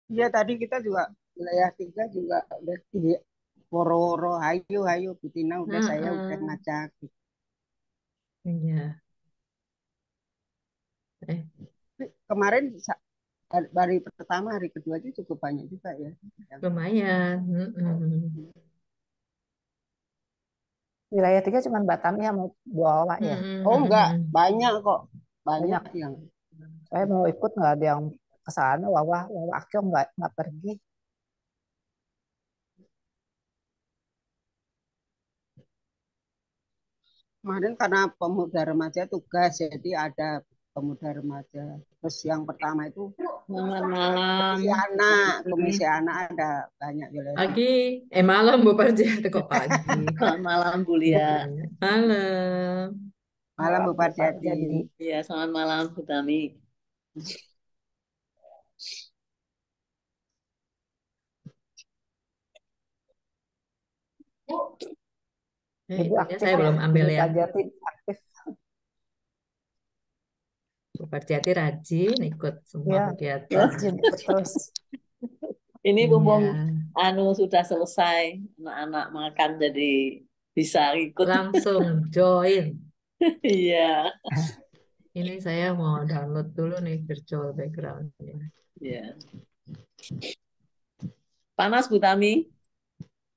Iya tadi kita juga wilayah 3 juga udah di woro-woro hayu hayu Butina udah saya udah Heeh. ngajak. Iya. Eh, Tapi kemarin hari pertama hari kedua itu cukup banyak juga ya. lumayan. Mm-mm. Wilayah 3 cuma Batam ya mau bawa ya. Oh enggak, Mm-mm. banyak kok. Banyak Banyak. yang Saya mau ikut nggak ada yang ke sana. Wawa Akio nggak pergi. kemarin karena pemuda remaja tugas jadi ada pemuda remaja. Terus yang pertama itu Selamat malam. komisi anak ada banyak wilayah Pagi, 3. malam Bu Parji, itu kok pagi. Selamat malam Bu Lia. Malam. Malam Malam Bu Bapak Parjadi. jadi. Iya, selamat malam Bu Tami. Ibu Itunya aktif saya ya. belum ambil Ibu ya. Pajati aktif. Bu Parjati rajin ikut semua Ya, kegiatan. rajin ikut terus. Ini Iya, mumpung sudah selesai, anak-anak makan jadi bisa ikut. langsung join. Iya, Ini saya mau download dulu nih virtual background-nya. iya. Panas Bu Tami?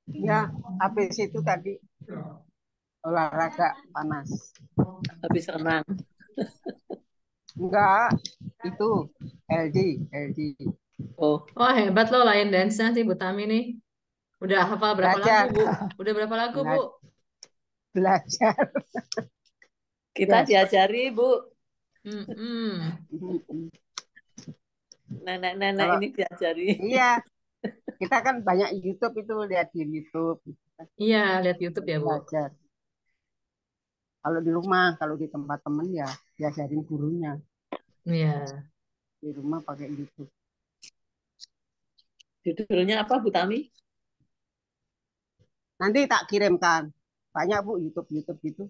Ya, habis itu tadi olahraga panas. Habis renang. Enggak, itu LD. Oh, Oh hebat loh Lion Dance-nya sih Bu Tami nih. Udah hafal berapa lagu Belajar, Bu? Udah berapa lagu Bu? belajar. kita Ya. diajari Bu. Mm-mm. Nenek-nenek Kalau ini diajari. iya, kita kan banyak YouTube itu lihat di YouTube Iya, lihat YouTube ya Bu. belajar. Kalau di rumah, kalau di tempat temen ya diajarin gurunya. Iya. Di rumah pakai YouTube. Judulnya apa Bu Tami? Nanti tak kirimkan. Banyak Bu YouTube gitu.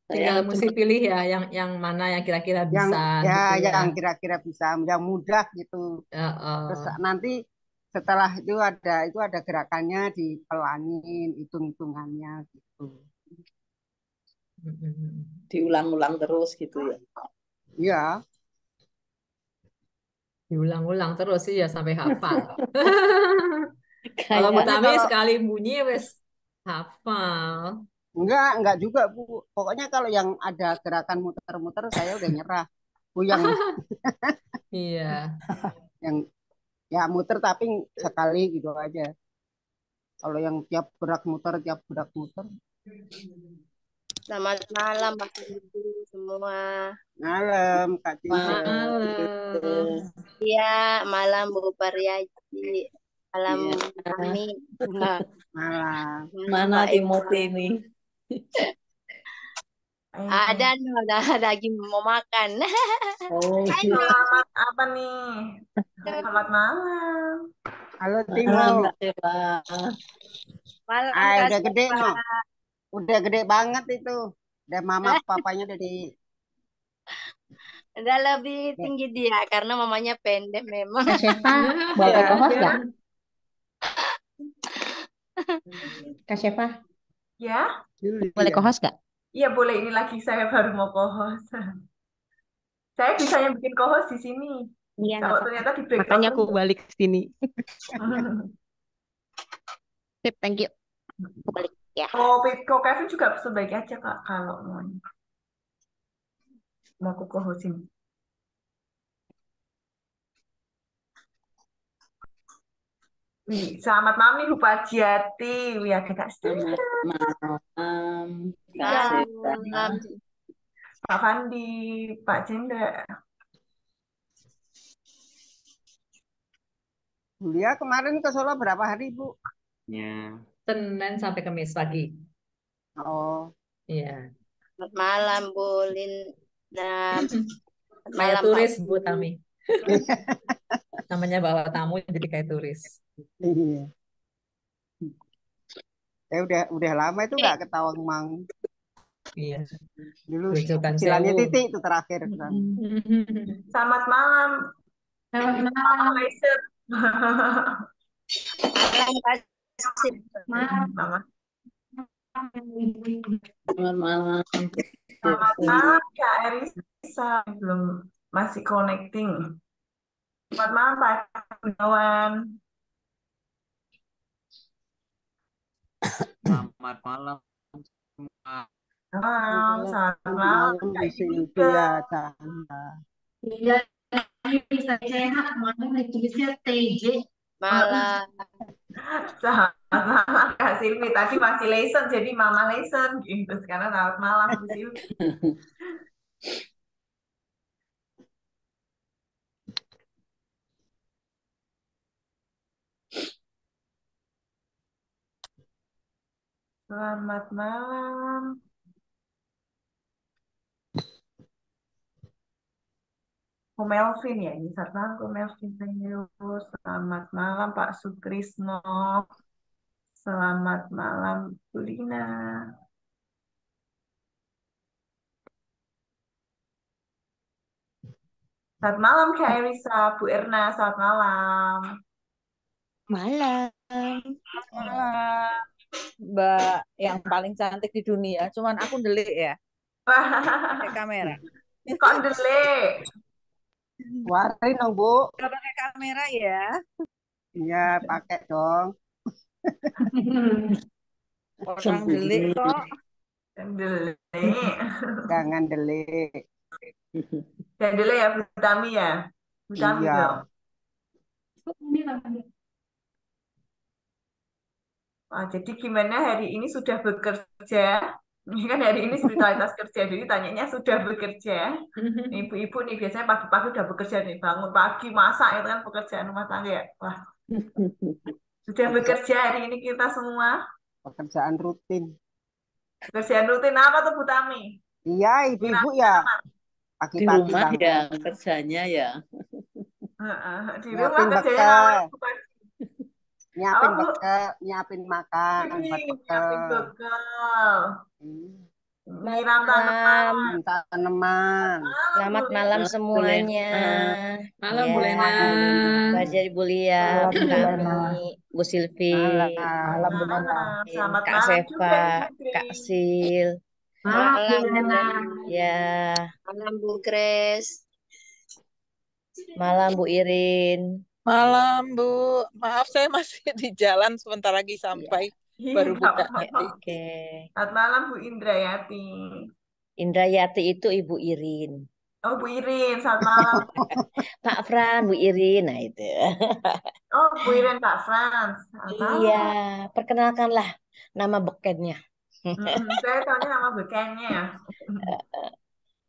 Saya Tinggal mesti cuma pilih ya yang mana yang kira-kira Yang bisa ya gitu ya. yang kira-kira bisa, yang mudah gitu. Ya, Terus nanti setelah itu ada gerakannya dipelanin, hitung-hitungannya gitu. diulang-ulang terus gitu ya. Iya, diulang-ulang terus sih ya sampai hafal. Kalau Bu Kayak pokoknya Tami kalau sekali bunyi wes hafal. enggak juga Bu. Pokoknya kalau yang ada gerakan muter-muter saya udah nyerah. Bu Iya. yang ya muter tapi sekali gitu aja. Kalau yang tiap gerak muter, Selamat malam Pak Ibu semua. malam Kak Cinta. Malam. Iya, malam Bu Paryaji. Malam Iya. kami. Nah, Malam. malam Mana Pak Ibu. Timothy ini? Ada nih, udah lagi mau makan. Oh, Halo. Selamat apa nih? Selamat malam. Halo malam Timo. Kak Eva. Malam Kak Udah gede Siva. no. Udah gede banget itu. Udah mama papanya udah di Udah lebih tinggi dia karena mamanya pendek memang. Kak Syefa, Nah, boleh ya. kohos ya. nggak? Kak Syefa, Ya, boleh Julia. kohos nggak? iya boleh. Ini lagi saya baru mau co-host. Saya bisa yang bikin co-host di sini. Iya, nggak Kalau apa-apa. ternyata di background Makanya aku terus. balik ke sini. Sip, thank you. Aku balik ya. Kok Kevin juga sebaik aja Kak kalau mau aku co-hostin. Selamat malam nih Bu Pajiati. Wih, ada Kak Stella, Selamat malam Kak Iya, Seta. malam. Pak Fandi, Pak Jendra. Julia kemarin ke Solo berapa hari Bu? Ya. Senin sampai Kamis pagi. Oh, Iya. Selamat malam Bu Lin. Nah, selamat Kayak malam Pak turis Bu Ibu. Tami. Namanya bawa tamu jadi kayak turis. iya. Udah lama itu nggak ke Tawangmangu. Iya, Dulu Grojogan cicilannya Sewu. titik itu terakhir ke sana. Selamat malam. Selamat Mama malam. Laiser. Malam kasih. Mama. Selamat malam. Selamat malam Kak Erisa. Belum masih connecting. Selamat malam Pak Gunawan. Selamat malam semua. Malam, selamat malam Malam Kak Bu Indika. Sylvia, Chandra. Iya, bisa sehat. Kemarin tulisnya TJ. Malam. Selamat malam Kak Silvi. Tadi masih lesson jadi Mama lesson gitu. Sekarang selamat malam Bu Silvi. Selamat malam. Ko Melvin ya ini. Selamat malam Ko Melvin. Selamat malam Pak Sukrisno. Selamat malam Bu Lina. Selamat malam Kak Erisa, Bu Erna. Selamat malam. Malam. Malam, Mbak yang paling cantik di dunia. Cuman aku delik ya, pakai kamera. Kok delik? Warin dong Bu. Nggak pakai kamera ya. Iya pakai dong. Orang delik kok. Delik. Jangan delik. Dan delik ya Bu Tami ya. Bu Tami Iya. dong. Wah, jadi gimana hari ini sudah bekerja? Ini kan hari ini spiritualitas kerja, jadi tanyanya sudah bekerja. Ibu-ibu nih biasanya pagi-pagi udah bekerja nih, bangun pagi, masak itu kan pekerjaan rumah tangga ya. Wah, sudah bekerja hari ini kita semua. Pekerjaan rutin. Pekerjaan rutin apa tuh Bu Tami? Iya ibu-ibu ya. Di Pagi-pagi rumah bangun. ya kerjanya ya. Di rumah Nyiapin kerjanya bekal. ngapain Bu pagi? Nyiapin Apa Bu? bekal. Nyiapin makan buat Wih, bekal. nyiapin bekal. Hmm. Nyiram tanaman. Malam. Tanaman. Malam Selamat Bu malam Lina. semuanya. Malam Ya, Bu Lena. Mbak Jadi Bu Lia, Malam Bu Bu Lena. Tami, Bu Silvi, Malam. Malam Bu Lena. Selamat Kak malam juga Seva, Bu Putri. Kak Sil. Malam Bu Malam Bu Lena. Lena. Ya, Malam Bu Grace. malam Bu Irin. Malam, Bu. Maaf, saya masih di jalan. Sebentar lagi Ya, sampai. Iya, Baru nggak buka apa-apa. nanti. oke. Selamat malam Bu Indrayati. Indrayati itu Ibu Irin. Oh Bu Irin, selamat malam. Pak Fran, Bu Irin. Nah itu. Oh Bu Irin Pak Frans, selamat Iya, malam. perkenalkanlah nama bekennya. Saya tahunya nama bekennya.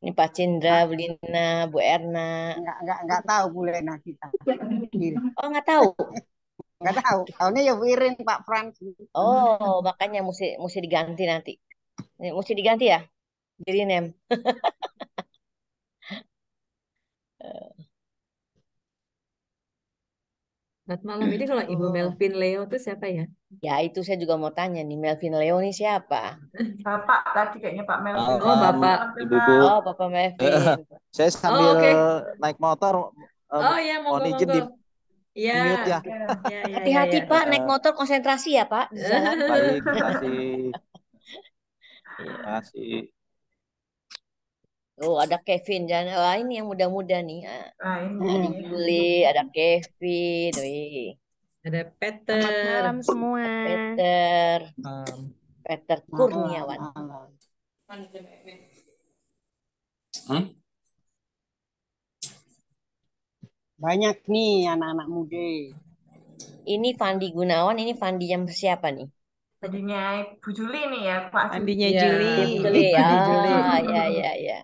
Ini Pak Cindra, Bu Lina, Bu Erna. Enggak tahu Bu Lena kita. Oh, nggak tahu. Enggak tahu. Tahunya ya Bu Irin, Pak Frans. Oh, makanya mesti diganti nanti. Ini mesti diganti ya? Di rename. Selamat malam. Ini kalau Ibu Melvin Leo itu siapa ya? Ya, itu saya juga mau tanya nih, Melvin Leo nih siapa? Bapak tadi kayaknya Pak Melvin. Oh, Bapak. Ibu-ibu. Oh, Papa Melvin. Saya Oh, sambil oke. naik motor, Oh ya, mohon monggo, izin di monggo. Iya, mute ya. ya, Hati-hati, ya. Pak, naik motor konsentrasi ya, Pak, di jalan. Baik, terima kasih. Iya. Terima kasih. Oh, ada Kevin. Wah, ini yang muda-muda nih. Nah Ada ini. Juli, ada Kevin. Wih. Ada Selamat Peter. malam semua. Peter. Peter Kurniawan. Banyak nih anak-anak muda. Ini Fandi Gunawan, ini Fandi yang siapa nih? Tadinya Bu Juli nih ya Pak Mandinya Iya. Juli. Juli. Fandi Juli. Ya.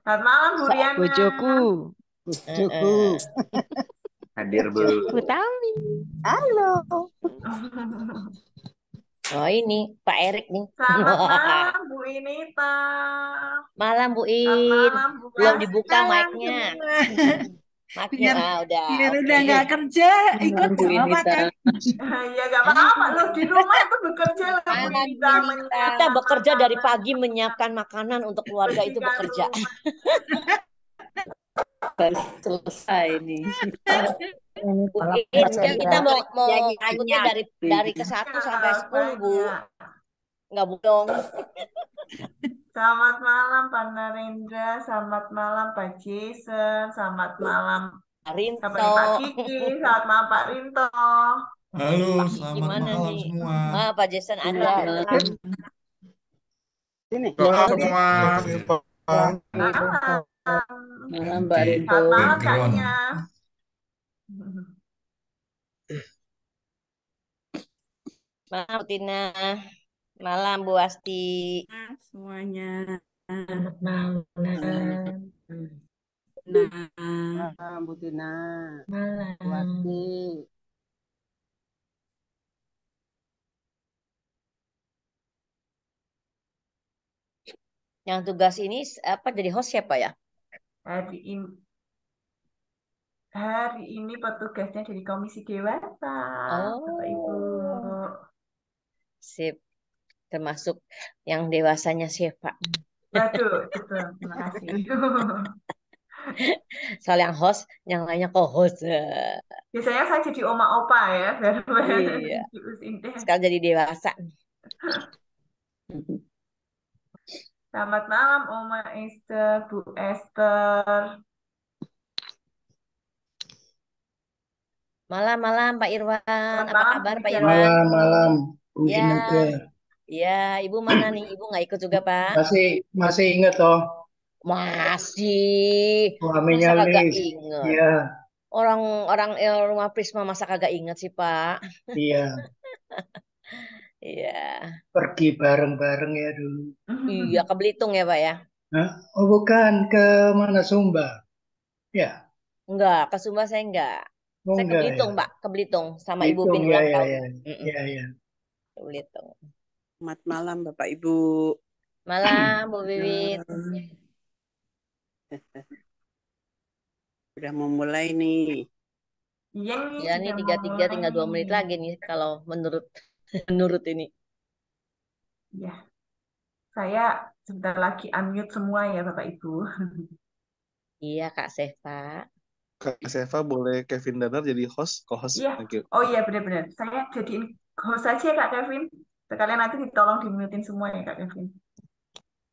Selamat malam Bu Riana. Bojoku. Bojoku. Hadir, Bu. Bu Tami. Halo. Oh, ini Pak Erik nih. Selamat malam Bu Inita. Malam Bu Selamat In. malam Bu Belum Basti. dibuka mic-nya. Maknya udah biar oke. udah nggak kerja ikut Bu nggak apa-apa Inita. kan? Ya nggak apa-apa loh, di rumah itu bekerja loh Bu Malam Inita, kita menyiapkan bekerja dari makanan, pagi menyiapkan makanan untuk keluarga itu membersihkan bekerja. rumah. Baru selesai nih. Ini Bu malam In, baca kan kita mau Kerjanya ikutnya dari ke 1 sampai 10, Bu. Banyak. Nggak bolong. Selamat malam Pak Narendra, selamat malam Pak Jason, selamat malam siapa nih, Pak Rinto. Kiki, selamat malam Pak Rinto. Halo, Pak Kiki selamat mana malam nih? semua. Pak Jason ada. Malam. Sini. Doa Jadi semua. pulang Malam. Malam Mbak Oke. Rinto. Selamat malam Kak Background. Nia. Malam Bu Tina. Malam Bu Asti. Semuanya. Selamat malam. Nah, Bu Tina. Malam. Wati. Yang tugas ini apa jadi host siapa ya? Hari ini petugasnya dari Komisi Dewasa, Bapak Ibu. Oh, sip. Termasuk yang dewasanya siapa? Waduh, betul. Terima kasih. Soal yang host, yang lainnya co-host. Biasanya saya jadi oma opa ya, biar Iya. diusin deh. Sekarang jadi dewasa. Selamat malam Oma Esther, Bu Esther. Malam-malam Pak Irwan. Selamat Apa malam kabar Bu Pak Ida. Irwan? Malam, Bu Ya, Ineke. ya. Ibu mana nih? Ibu nggak ikut juga Pak? Masih ingat toh Masih. suaminya Masa kagak Lis? inget? Iya, Orang rumah Prisma masa kagak inget sih Pak? iya. Iya. Pergi bareng-bareng ya dulu. Iya, ke Belitung ya Pak ya? Hah? Oh bukan, ke mana Sumba? Ya, Enggak, ke Sumba saya enggak. oh Saya ke enggak ya. Belitung Pak, ke Belitung sama Ibu Hitung Bin ya, ulang ya, tahun. ya. Mm-mm, Ya, ya. ke Belitung. Selamat malam Bapak Ibu. Malam Bu Wiwit. Udah mau mulai nih. Iya nih, Ya nih sudah mau 33 mulai tinggal 2 menit nih. lagi nih kalau menurut menurut ini. Ya, saya sebentar lagi unmute semua ya Bapak Ibu. Iya Kak Seva. Kak Seva boleh Kevin Danner jadi host, co-host. Iya, Thank you. oh iya benar-benar. Saya jadiin host aja ya Kak Kevin. Sekalian nanti ditolong dimutin semua ya Kak Kevin.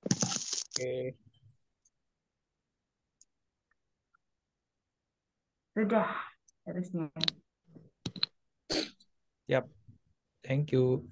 Oke. Sudah, harusnya. Yap. Thank you.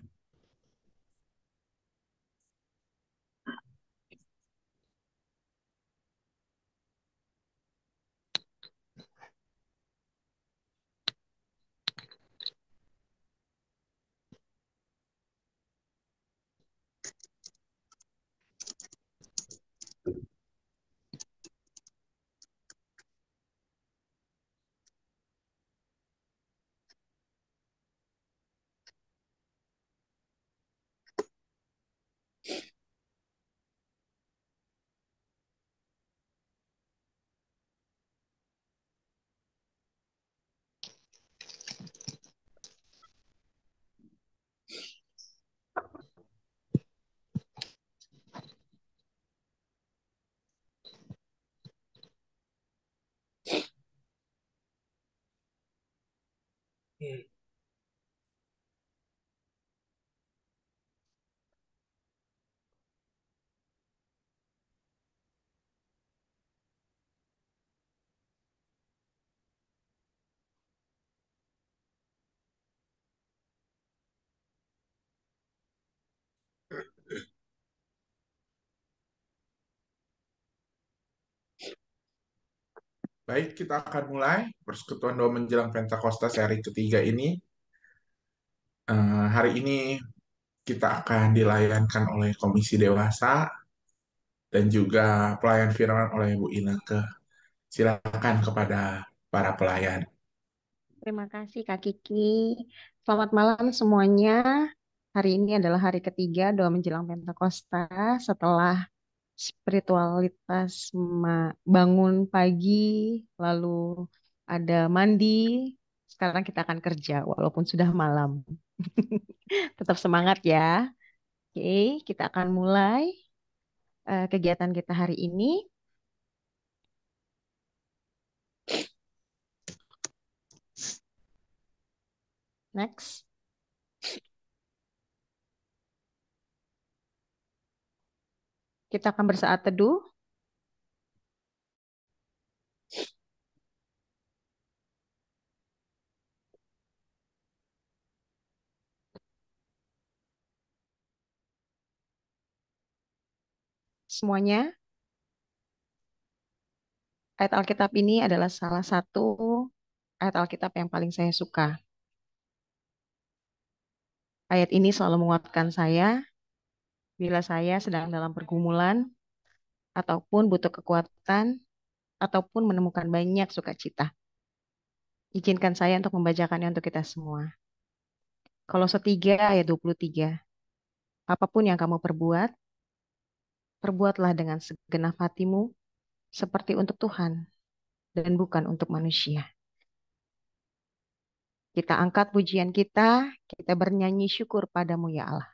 Baik, kita akan mulai Persekutuan Doa Menjelang Pentakosta seri ketiga ini. Hari ini kita akan dilayankan oleh Komisi Dewasa dan juga pelayan firman oleh Bu Ineke. Silakan kepada para pelayan. Terima kasih Kak Kiki. Selamat malam semuanya. Hari ini adalah hari ketiga doa menjelang Pentakosta setelah spiritualitas bangun pagi, lalu ada mandi. Sekarang kita akan kerja walaupun sudah malam. Tetap semangat ya. Oke, kita akan mulai kegiatan kita hari ini. Next. Kita akan bersaat teduh. Semuanya, ayat Alkitab ini adalah salah satu ayat Alkitab yang paling saya suka. Ayat ini selalu menguatkan saya bila saya sedang dalam pergumulan, ataupun butuh kekuatan, ataupun menemukan banyak sukacita. Izinkan saya untuk membacakannya untuk kita semua. Kolose 3 ayat 23. Apapun yang kamu perbuat, perbuatlah dengan segenap hatimu, seperti untuk Tuhan, dan bukan untuk manusia. Kita angkat pujian kita bernyanyi syukur padamu ya Allah.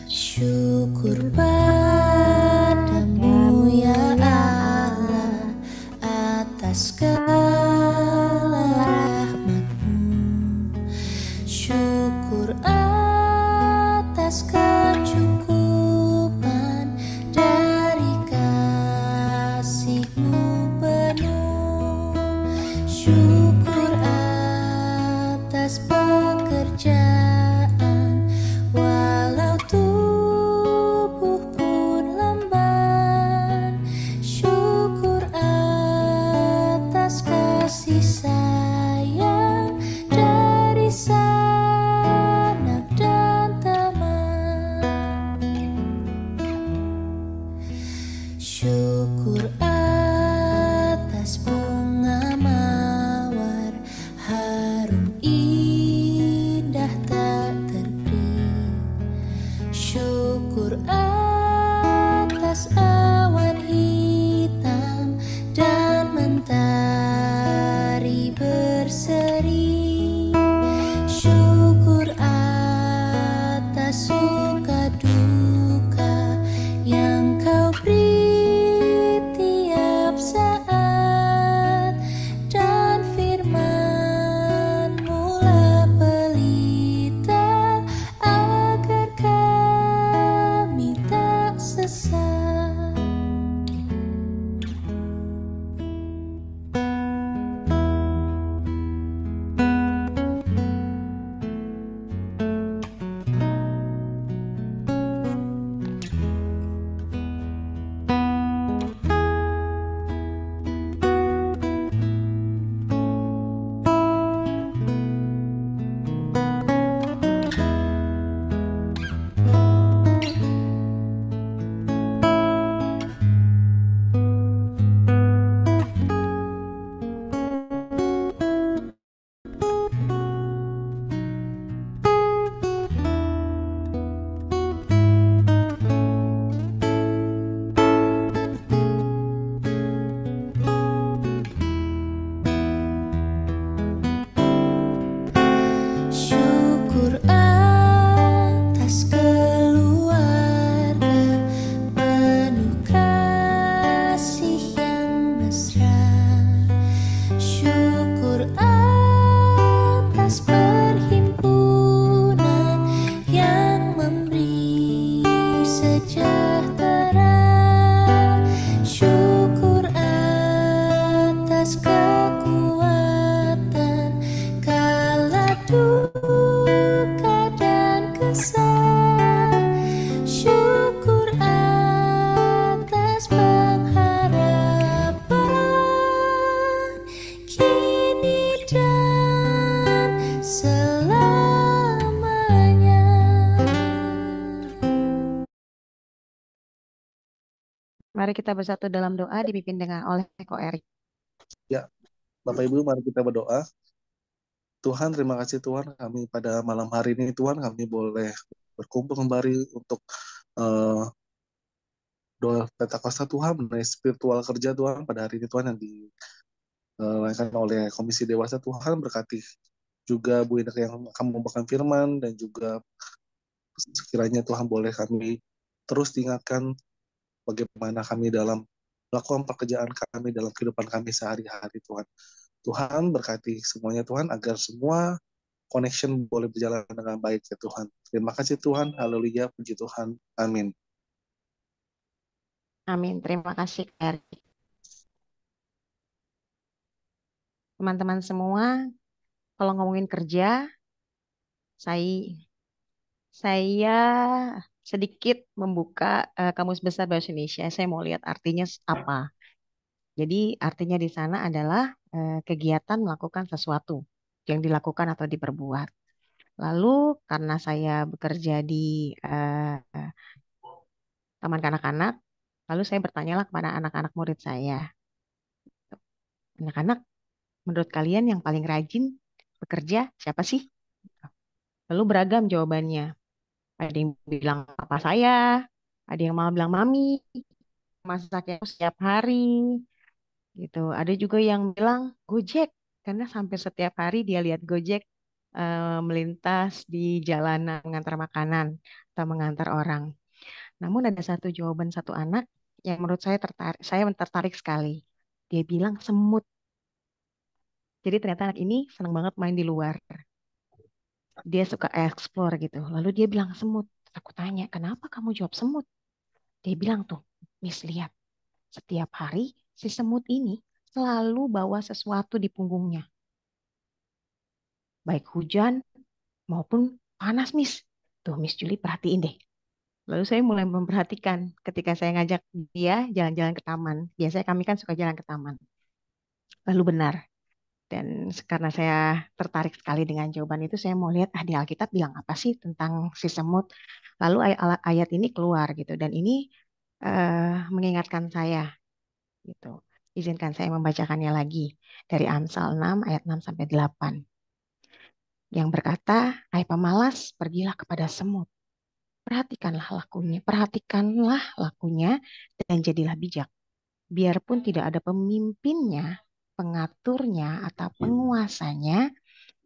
Syukur padamu ya Allah atas segala rahmat-Mu. Syukur atas kecukupan dari kasih-Mu penuh. Syukur atas pekerjaan walau tubuh pun lamban. Syukur atas kasih sayang dari sanak dan teman. Syukur atas bunga mawar Mari kita bersatu dalam doa dipimpin oleh Ko Erik. Ya, Bapak Ibu, mari kita berdoa. Tuhan, terima kasih Tuhan, kami pada malam hari ini Tuhan, kami boleh berkumpul kembali untuk doa Pentakosta Tuhan, mengenai spiritual kerja Tuhan pada hari ini Tuhan yang dilakukan oleh Komisi Dewasa. Tuhan, berkati juga Bu Ina yang akan membawakan firman, dan juga sekiranya Tuhan boleh kami terus diingatkan bagaimana kami dalam melakukan pekerjaan kami dalam kehidupan kami sehari-hari Tuhan. Tuhan berkati semuanya Tuhan, agar semua connection boleh berjalan dengan baik ya Tuhan. Terima kasih Tuhan, haleluya, puji Tuhan, amin. Amin, terima kasih Erik. Teman-teman semua, kalau ngomongin kerja, saya sedikit membuka Kamus Besar Bahasa Indonesia. Saya mau lihat artinya apa. Jadi artinya di sana adalah kegiatan melakukan sesuatu yang dilakukan atau diperbuat. Lalu karena saya bekerja di taman kanak-kanak, lalu saya bertanyalah kepada anak-anak murid saya, anak-anak, menurut kalian yang paling rajin bekerja siapa sih? Lalu beragam jawabannya. Ada yang bilang papa saya, ada yang malah bilang mami, masaknya setiap hari, gitu. Ada juga yang bilang Gojek, karena hampir setiap hari dia lihat Gojek melintas di jalanan mengantar makanan atau mengantar orang. Namun ada satu jawaban satu anak yang menurut saya tertarik sekali. Dia bilang semut. Jadi ternyata anak ini senang banget main di luar. Dia suka explore gitu. Lalu dia bilang semut. Aku tanya, kenapa kamu jawab semut? Dia bilang tuh, Miss lihat. Setiap hari si semut ini selalu bawa sesuatu di punggungnya. Baik hujan maupun panas, Miss. Tuh, Miss Julie perhatiin deh. Lalu saya mulai memperhatikan ketika saya ngajak dia jalan-jalan ke taman. Biasanya kami kan suka jalan ke taman. Lalu benar. Dan karena saya tertarik sekali dengan jawaban itu, saya mau lihat di Alkitab bilang apa sih tentang si semut. Lalu ayat ini keluar gitu. Dan ini mengingatkan saya gitu. Izinkan saya membacakannya lagi dari Amsal 6 ayat 6 sampai 8. Yang berkata, hai pemalas, pergilah kepada semut. Perhatikanlah lakunya dan jadilah bijak. Biarpun tidak ada pemimpinnya, pengaturnya atau penguasanya,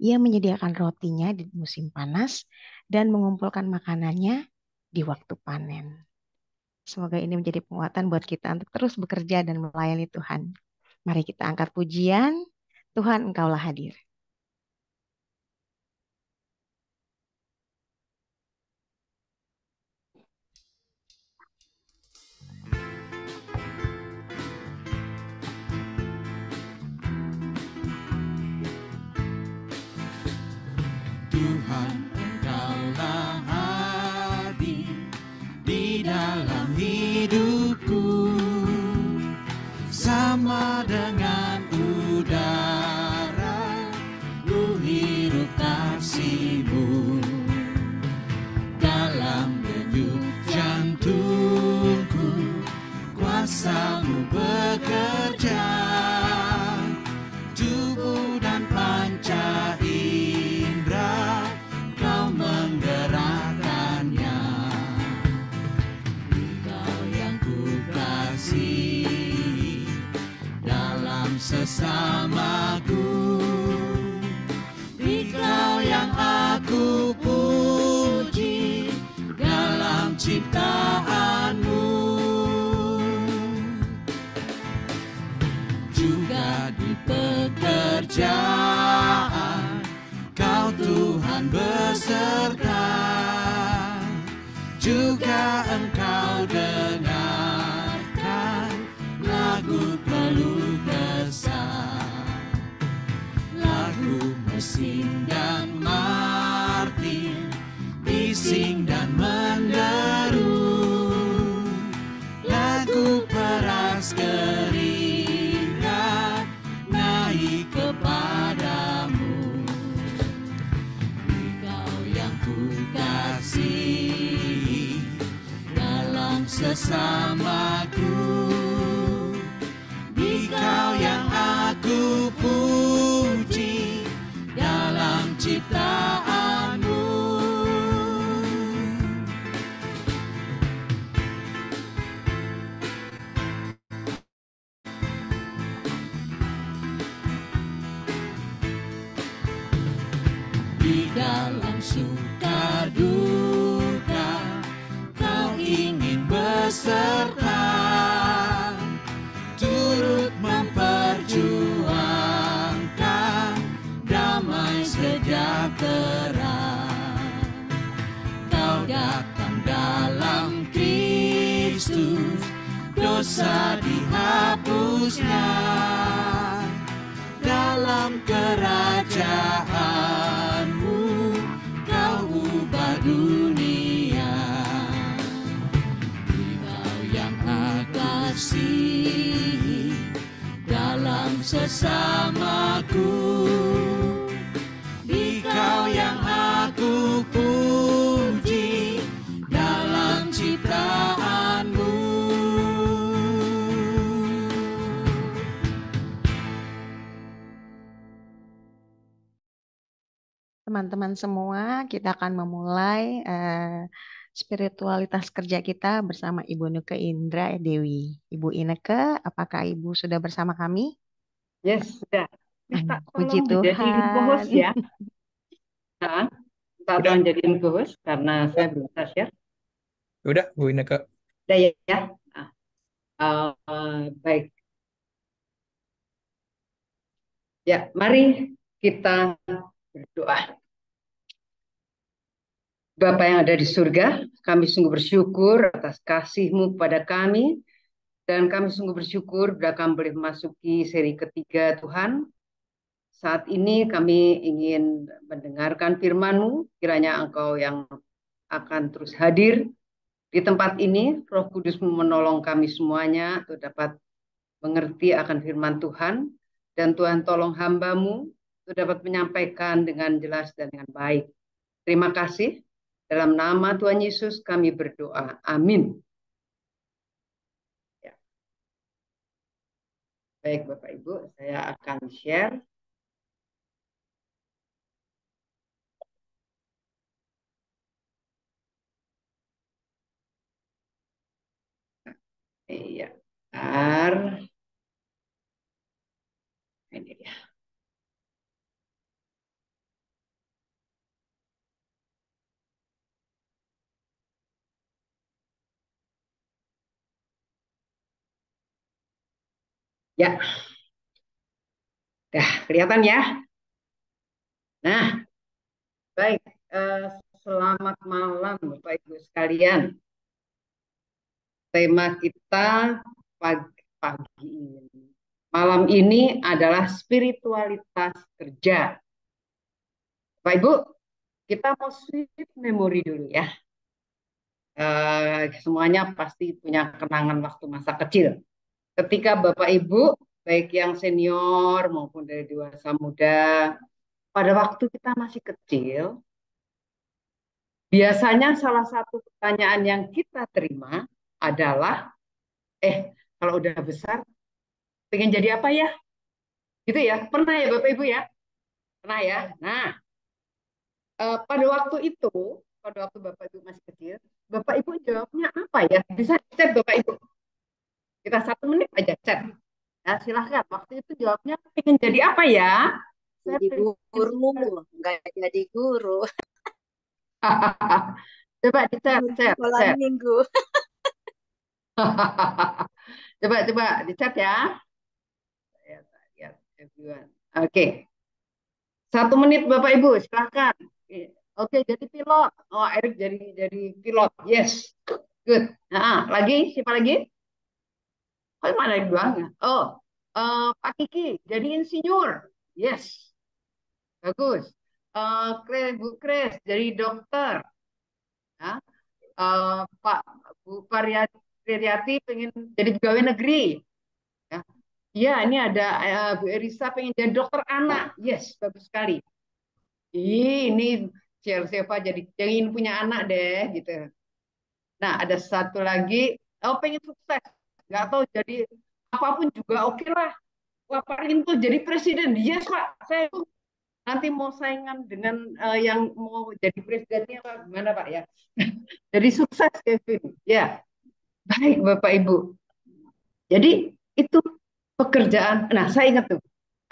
ia menyediakan rotinya di musim panas dan mengumpulkan makanannya di waktu panen. Semoga ini menjadi penguatan buat kita untuk terus bekerja dan melayani Tuhan. Mari kita angkat pujian, Tuhan Engkaulah hadir. Tuhan, Engkaulah hadir di dalam hidupku, sama dengan udara ku hirup kasih-Mu. Dalam denyut jantungku kuasa-Mu bekerja, tubuh dan panca indera Kau menggerakkannya. Engkau yang ku kasih dalam sesamaku, Engkau yang aku puji dalam ciptaan-Mu. Juga di pekerjaan Kau Tuhan beserta, juga Engkau dengarkan lagu keluh kesah, lagu mesin dan martir, bising dan menderu, lagu peras keringat naik kepadamu. Engkau yang ku kasih di dalam suka duka kau ingin beserta, turut memperjuangkan damai sejahtera. Kau datang dalam Kristus, dosa dihapusnya, dalam kerajaanmu kau ubah dunia. Engkau yang aku kasihi dalam sesamaku, Engkau yang aku puji dalam ciptaanmu. Teman-teman semua, kita akan memulai spiritualitas kerja kita bersama Ibu Nuke Indra Dewi. Ibu Ineke, apakah Ibu sudah bersama kami? Yes, sudah. Minta Puji tolong dijadiin co-host Tuhan. ya. Nah, minta tolong jadiin co-host karena saya belum bisa share. Udah, Bu Ineke. Udah ya. Baik. Ya, mari kita berdoa. Bapa yang ada di surga, kami sungguh bersyukur atas kasih-Mu kepada kami, dan kami sungguh bersyukur bila kami boleh memasuki seri ketiga Tuhan. Saat ini kami ingin mendengarkan firman-Mu, kiranya Engkau yang akan terus hadir di tempat ini. Roh Kudus-Mu menolong kami semuanya untuk dapat mengerti akan firman Tuhan, dan Tuhan tolong hamba-Mu untuk dapat menyampaikan dengan jelas dan dengan baik. Terima kasih. Dalam nama Tuhan Yesus kami berdoa. Amin. Ya. Baik Bapak Ibu, saya akan share. Iya. Ini dia. Ya, dah kelihatan ya. Nah, baik. Selamat malam Bapak Ibu sekalian. Tema kita pagi ini, malam ini adalah spiritualitas kerja. Bapak Ibu, kita mau sweep memori dulu ya. Semuanya pasti punya kenangan waktu masa kecil. Ketika Bapak Ibu, baik yang senior maupun dari dewasa muda, pada waktu kita masih kecil, biasanya salah satu pertanyaan yang kita terima adalah, kalau udah besar, pengen jadi apa ya? Gitu ya, pernah ya Bapak Ibu ya? Pernah ya? Nah, pada waktu itu, pada waktu Bapak Ibu masih kecil, Bapak Ibu jawabnya apa ya? Bisa chat Bapak Ibu. Kita 1 menit aja chat. Nah, silahkan. Waktu itu jawabnya pengen jadi apa ya? Jadi guru, nggak jadi guru. Coba di chat. Sekolah minggu. Coba di chat ya. Oke. 1 menit Bapak Ibu, silahkan. Oke, jadi pilot. Oh, Erik jadi pilot. Yes, good. Nah, lagi siapa lagi? Oh, mana yang doangnya? Oh, Pak Kiki jadi insinyur. Yes, bagus. Bu Kres jadi dokter. Ya. Bu Pariyati pengen jadi pegawai negeri. Ya. Iya, ini ada Bu Erisa pengen jadi dokter anak. Yes, bagus sekali. Ini siapa jadi ingin punya anak deh gitu. Nah, ada satu lagi, pengen sukses. Nggak tahu jadi apapun juga oke lah. Wah, paling tuh jadi presiden. Yes Pak, saya nanti mau saingan dengan yang mau jadi presidennya Pak. Gimana Pak ya? Jadi sukses Kevin. Ya, baik Bapak Ibu. Jadi itu pekerjaan. Nah, saya ingat tuh,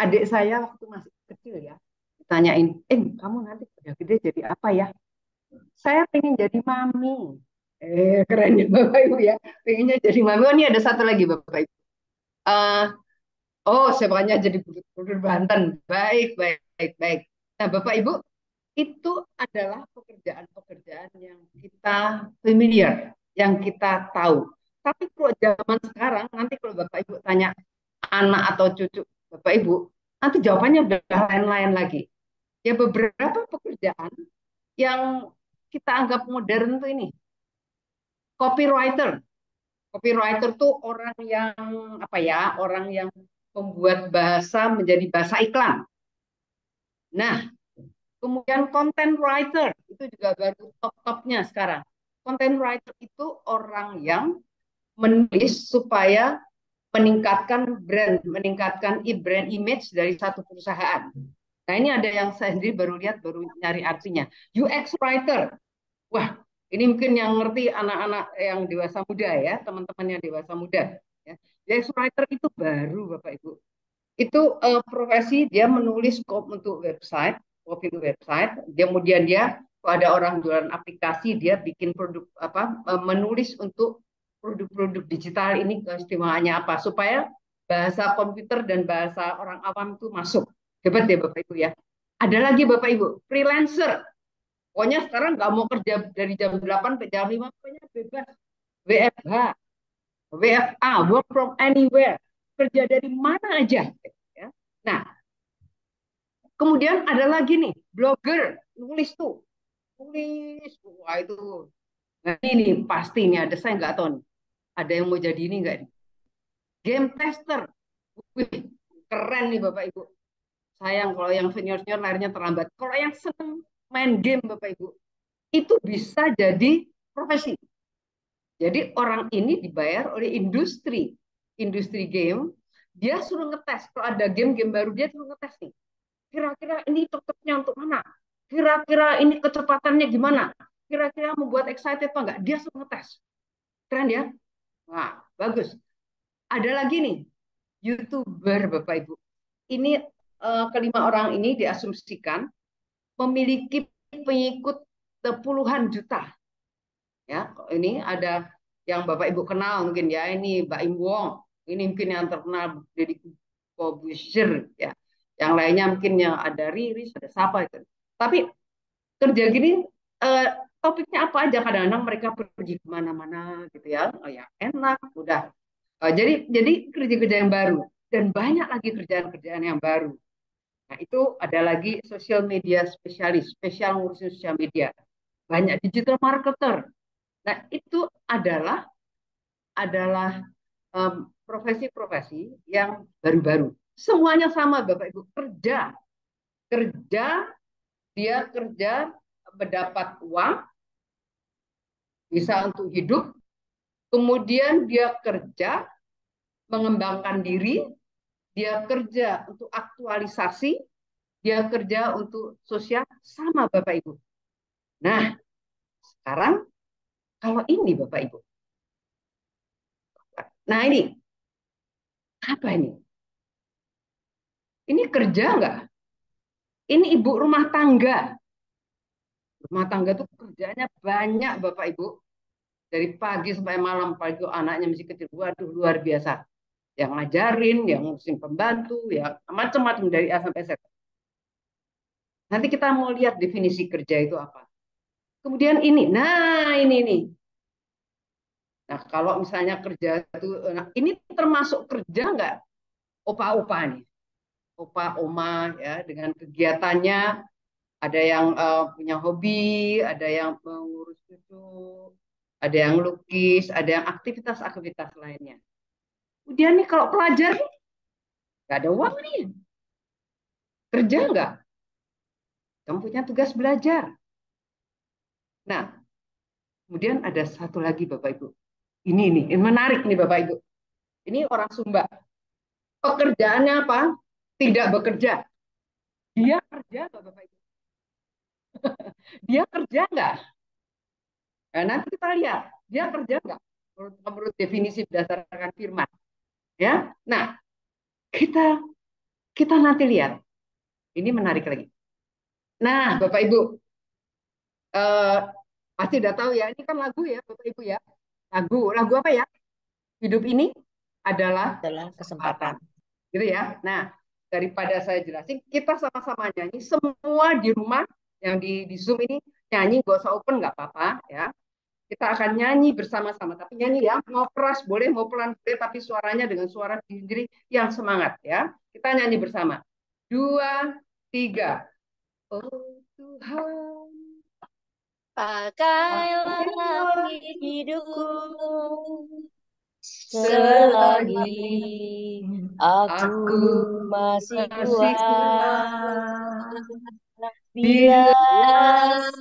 adik saya waktu masih kecil ya, ditanyain, kamu nanti udah gede jadi apa ya? Saya pengen jadi mami. Keren ya Bapak Ibu ya. Pengennya jadi mami. Oh, ini ada satu lagi Bapak Ibu. Semuanya jadi gubernur Banten. Baik, baik, baik, baik. Nah, Bapak Ibu, itu adalah pekerjaan-pekerjaan yang kita familiar, yang kita tahu. Tapi kalau zaman sekarang, nanti kalau Bapak Ibu tanya anak atau cucu Bapak Ibu, nanti jawabannya udah lain-lain lagi. Ya beberapa pekerjaan yang kita anggap modern tuh ini. Copywriter. Copywriter tuh orang yang orang yang membuat bahasa menjadi bahasa iklan. Nah, kemudian content writer itu juga baru top-topnya sekarang. Content writer itu orang yang menulis supaya meningkatkan meningkatkan brand image dari satu perusahaan. Nah, ini ada yang saya sendiri baru nyari artinya. UX writer. Wah, ini mungkin yang ngerti anak-anak yang dewasa muda ya, teman-teman yang dewasa muda. Ya. UX writer itu baru Bapak Ibu. Itu profesi dia menulis copy untuk website, kemudian dia kalau ada orang jualan aplikasi dia bikin produk menulis untuk produk-produk digital ini keistimewaannya apa supaya bahasa komputer dan bahasa orang awam itu masuk. Hebat ya Bapak Ibu ya. Ada lagi Bapak Ibu, freelancer. Pokoknya sekarang nggak mau kerja dari jam 8 sampai jam 5, pokoknya bebas. WFH, WFA, work from anywhere. Kerja dari mana aja. Ya. Nah, kemudian ada lagi nih, blogger, nulis tuh. Nulis, wah itu. Nah, ini pasti nih, saya nggak tahu nih. Ada yang mau jadi ini nggak nih? Game tester. Wih, keren nih Bapak Ibu. Sayang kalau yang senior-senior lahirnya terlambat. Kalau yang seneng main game Bapak Ibu, itu bisa jadi profesi. Jadi orang ini dibayar oleh industri game, dia suruh ngetes. Kalau ada game baru dia suruh ngetes nih. Kira-kira ini cocoknya untuk mana? Kira-kira ini kecepatannya gimana? Kira-kira membuat excited apa enggak? Dia suruh ngetes. Keren ya? Wah, bagus. Ada lagi nih, YouTuber Bapak Ibu. Ini kelima orang ini diasumsikan memiliki pengikut puluhan juta. Ya, ini ada yang Bapak Ibu kenal mungkin ya, ini Mbak Im Wong. Ini mungkin yang terkenal dari Publisher ya. Yang lainnya mungkin yang ada Riris, ada siapa itu. Tapi kerja gini topiknya apa aja, kadang-kadang mereka pergi kemana-mana gitu ya. Ya enak, udah. Jadi kerja-kerja yang baru dan banyak lagi kerjaan-kerjaan yang baru. Nah, itu ada lagi social media spesialis, spesial ngurusin sosial media. Banyak digital marketer. Nah, itu adalah profesi-profesi yang baru-baru. Semuanya sama Bapak Ibu, kerja. Dia kerja mendapat uang, bisa untuk hidup, kemudian dia kerja mengembangkan diri, dia kerja untuk aktualisasi, dia kerja untuk sosial, sama Bapak Ibu. Nah, sekarang kalau ini Bapak Ibu. Nah ini, apa ini? Ini kerja nggak? Ini ibu rumah tangga. Rumah tangga tuh kerjanya banyak Bapak Ibu. Dari pagi sampai malam, apalagi anaknya masih kecil. Waduh, luar biasa. Yang ngajarin, yang ngurusin pembantu, ya macam-macam dari A sampai Z. Nanti kita mau lihat definisi kerja itu apa. Kemudian ini, ini. Nah, kalau misalnya kerja itu, ini termasuk kerja nggak? Opa-opa nih. Opa-oma ya, dengan kegiatannya. Ada yang punya hobi, ada yang mengurus cucu, ada yang lukis, ada yang aktivitas-aktivitas lainnya. Kemudian nih kalau pelajar nggak ada uang nih, kerja nggak? Kamu punya tugas belajar. Nah, kemudian ada satu lagi Bapak Ibu. Ini menarik nih Bapak Ibu. Ini orang Sumba. Pekerjaannya apa? Tidak bekerja. Dia kerja nggak Bapak Ibu? Dia kerja nggak? Nah, nanti kita lihat dia kerja nggak menurut definisi berdasarkan firman. Ya, nah kita nanti lihat. Ini menarik lagi. Nah, Bapak Ibu, eh, pasti udah tahu ya, ini kan lagu ya, Bapak Ibu ya. Lagu apa ya? Hidup ini adalah kesempatan. Gitu ya. Nah, daripada saya jelasin, kita sama-sama nyanyi semua di rumah yang di Zoom ini nyanyi, gak usah open nggak apa-apa ya. Kita akan nyanyi bersama-sama, tapi nyanyi ya, mau keras boleh, mau pelan boleh, tapi suaranya dengan suara sendiri yang semangat ya. Kita nyanyi bersama. 2, 3. Oh Tuhan, Pakailah hidupku selagi aku masih kuat. Bila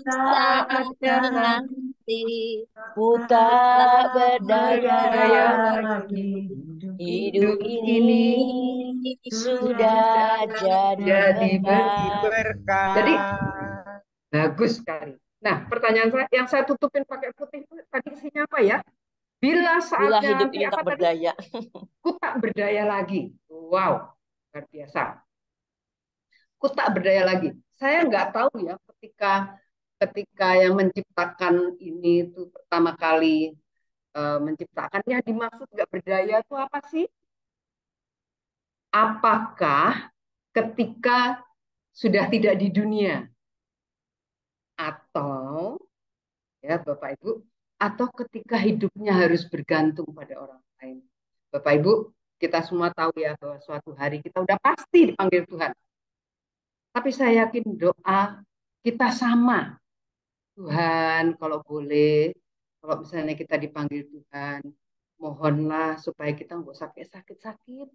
saatnya nanti muka berdaya lagi, hidup ini sudah jadi berkah. Jadi bagus sekali. Nah, pertanyaan saya yang saya tutupin pakai putih itu tadi isinya apa ya? Bila Bila saatnya hidup nanti ini apa tak tadi? berdaya. Ku tak berdaya lagi. Wow, luar biasa. Ku tak berdaya lagi. Saya nggak tahu ya ketika yang menciptakan ini itu pertama kali menciptakannya dimaksud nggak berdaya itu apa sih? Apakah ketika sudah tidak di dunia atau ya Bapak Ibu, atau ketika hidupnya harus bergantung pada orang lain. Bapak Ibu, kita semua tahu ya bahwa suatu hari kita udah pasti dipanggil Tuhan. Tapi saya yakin doa kita sama. Tuhan, kalau boleh, kalau misalnya kita dipanggil Tuhan, mohonlah supaya kita nggak usah sakit-sakit.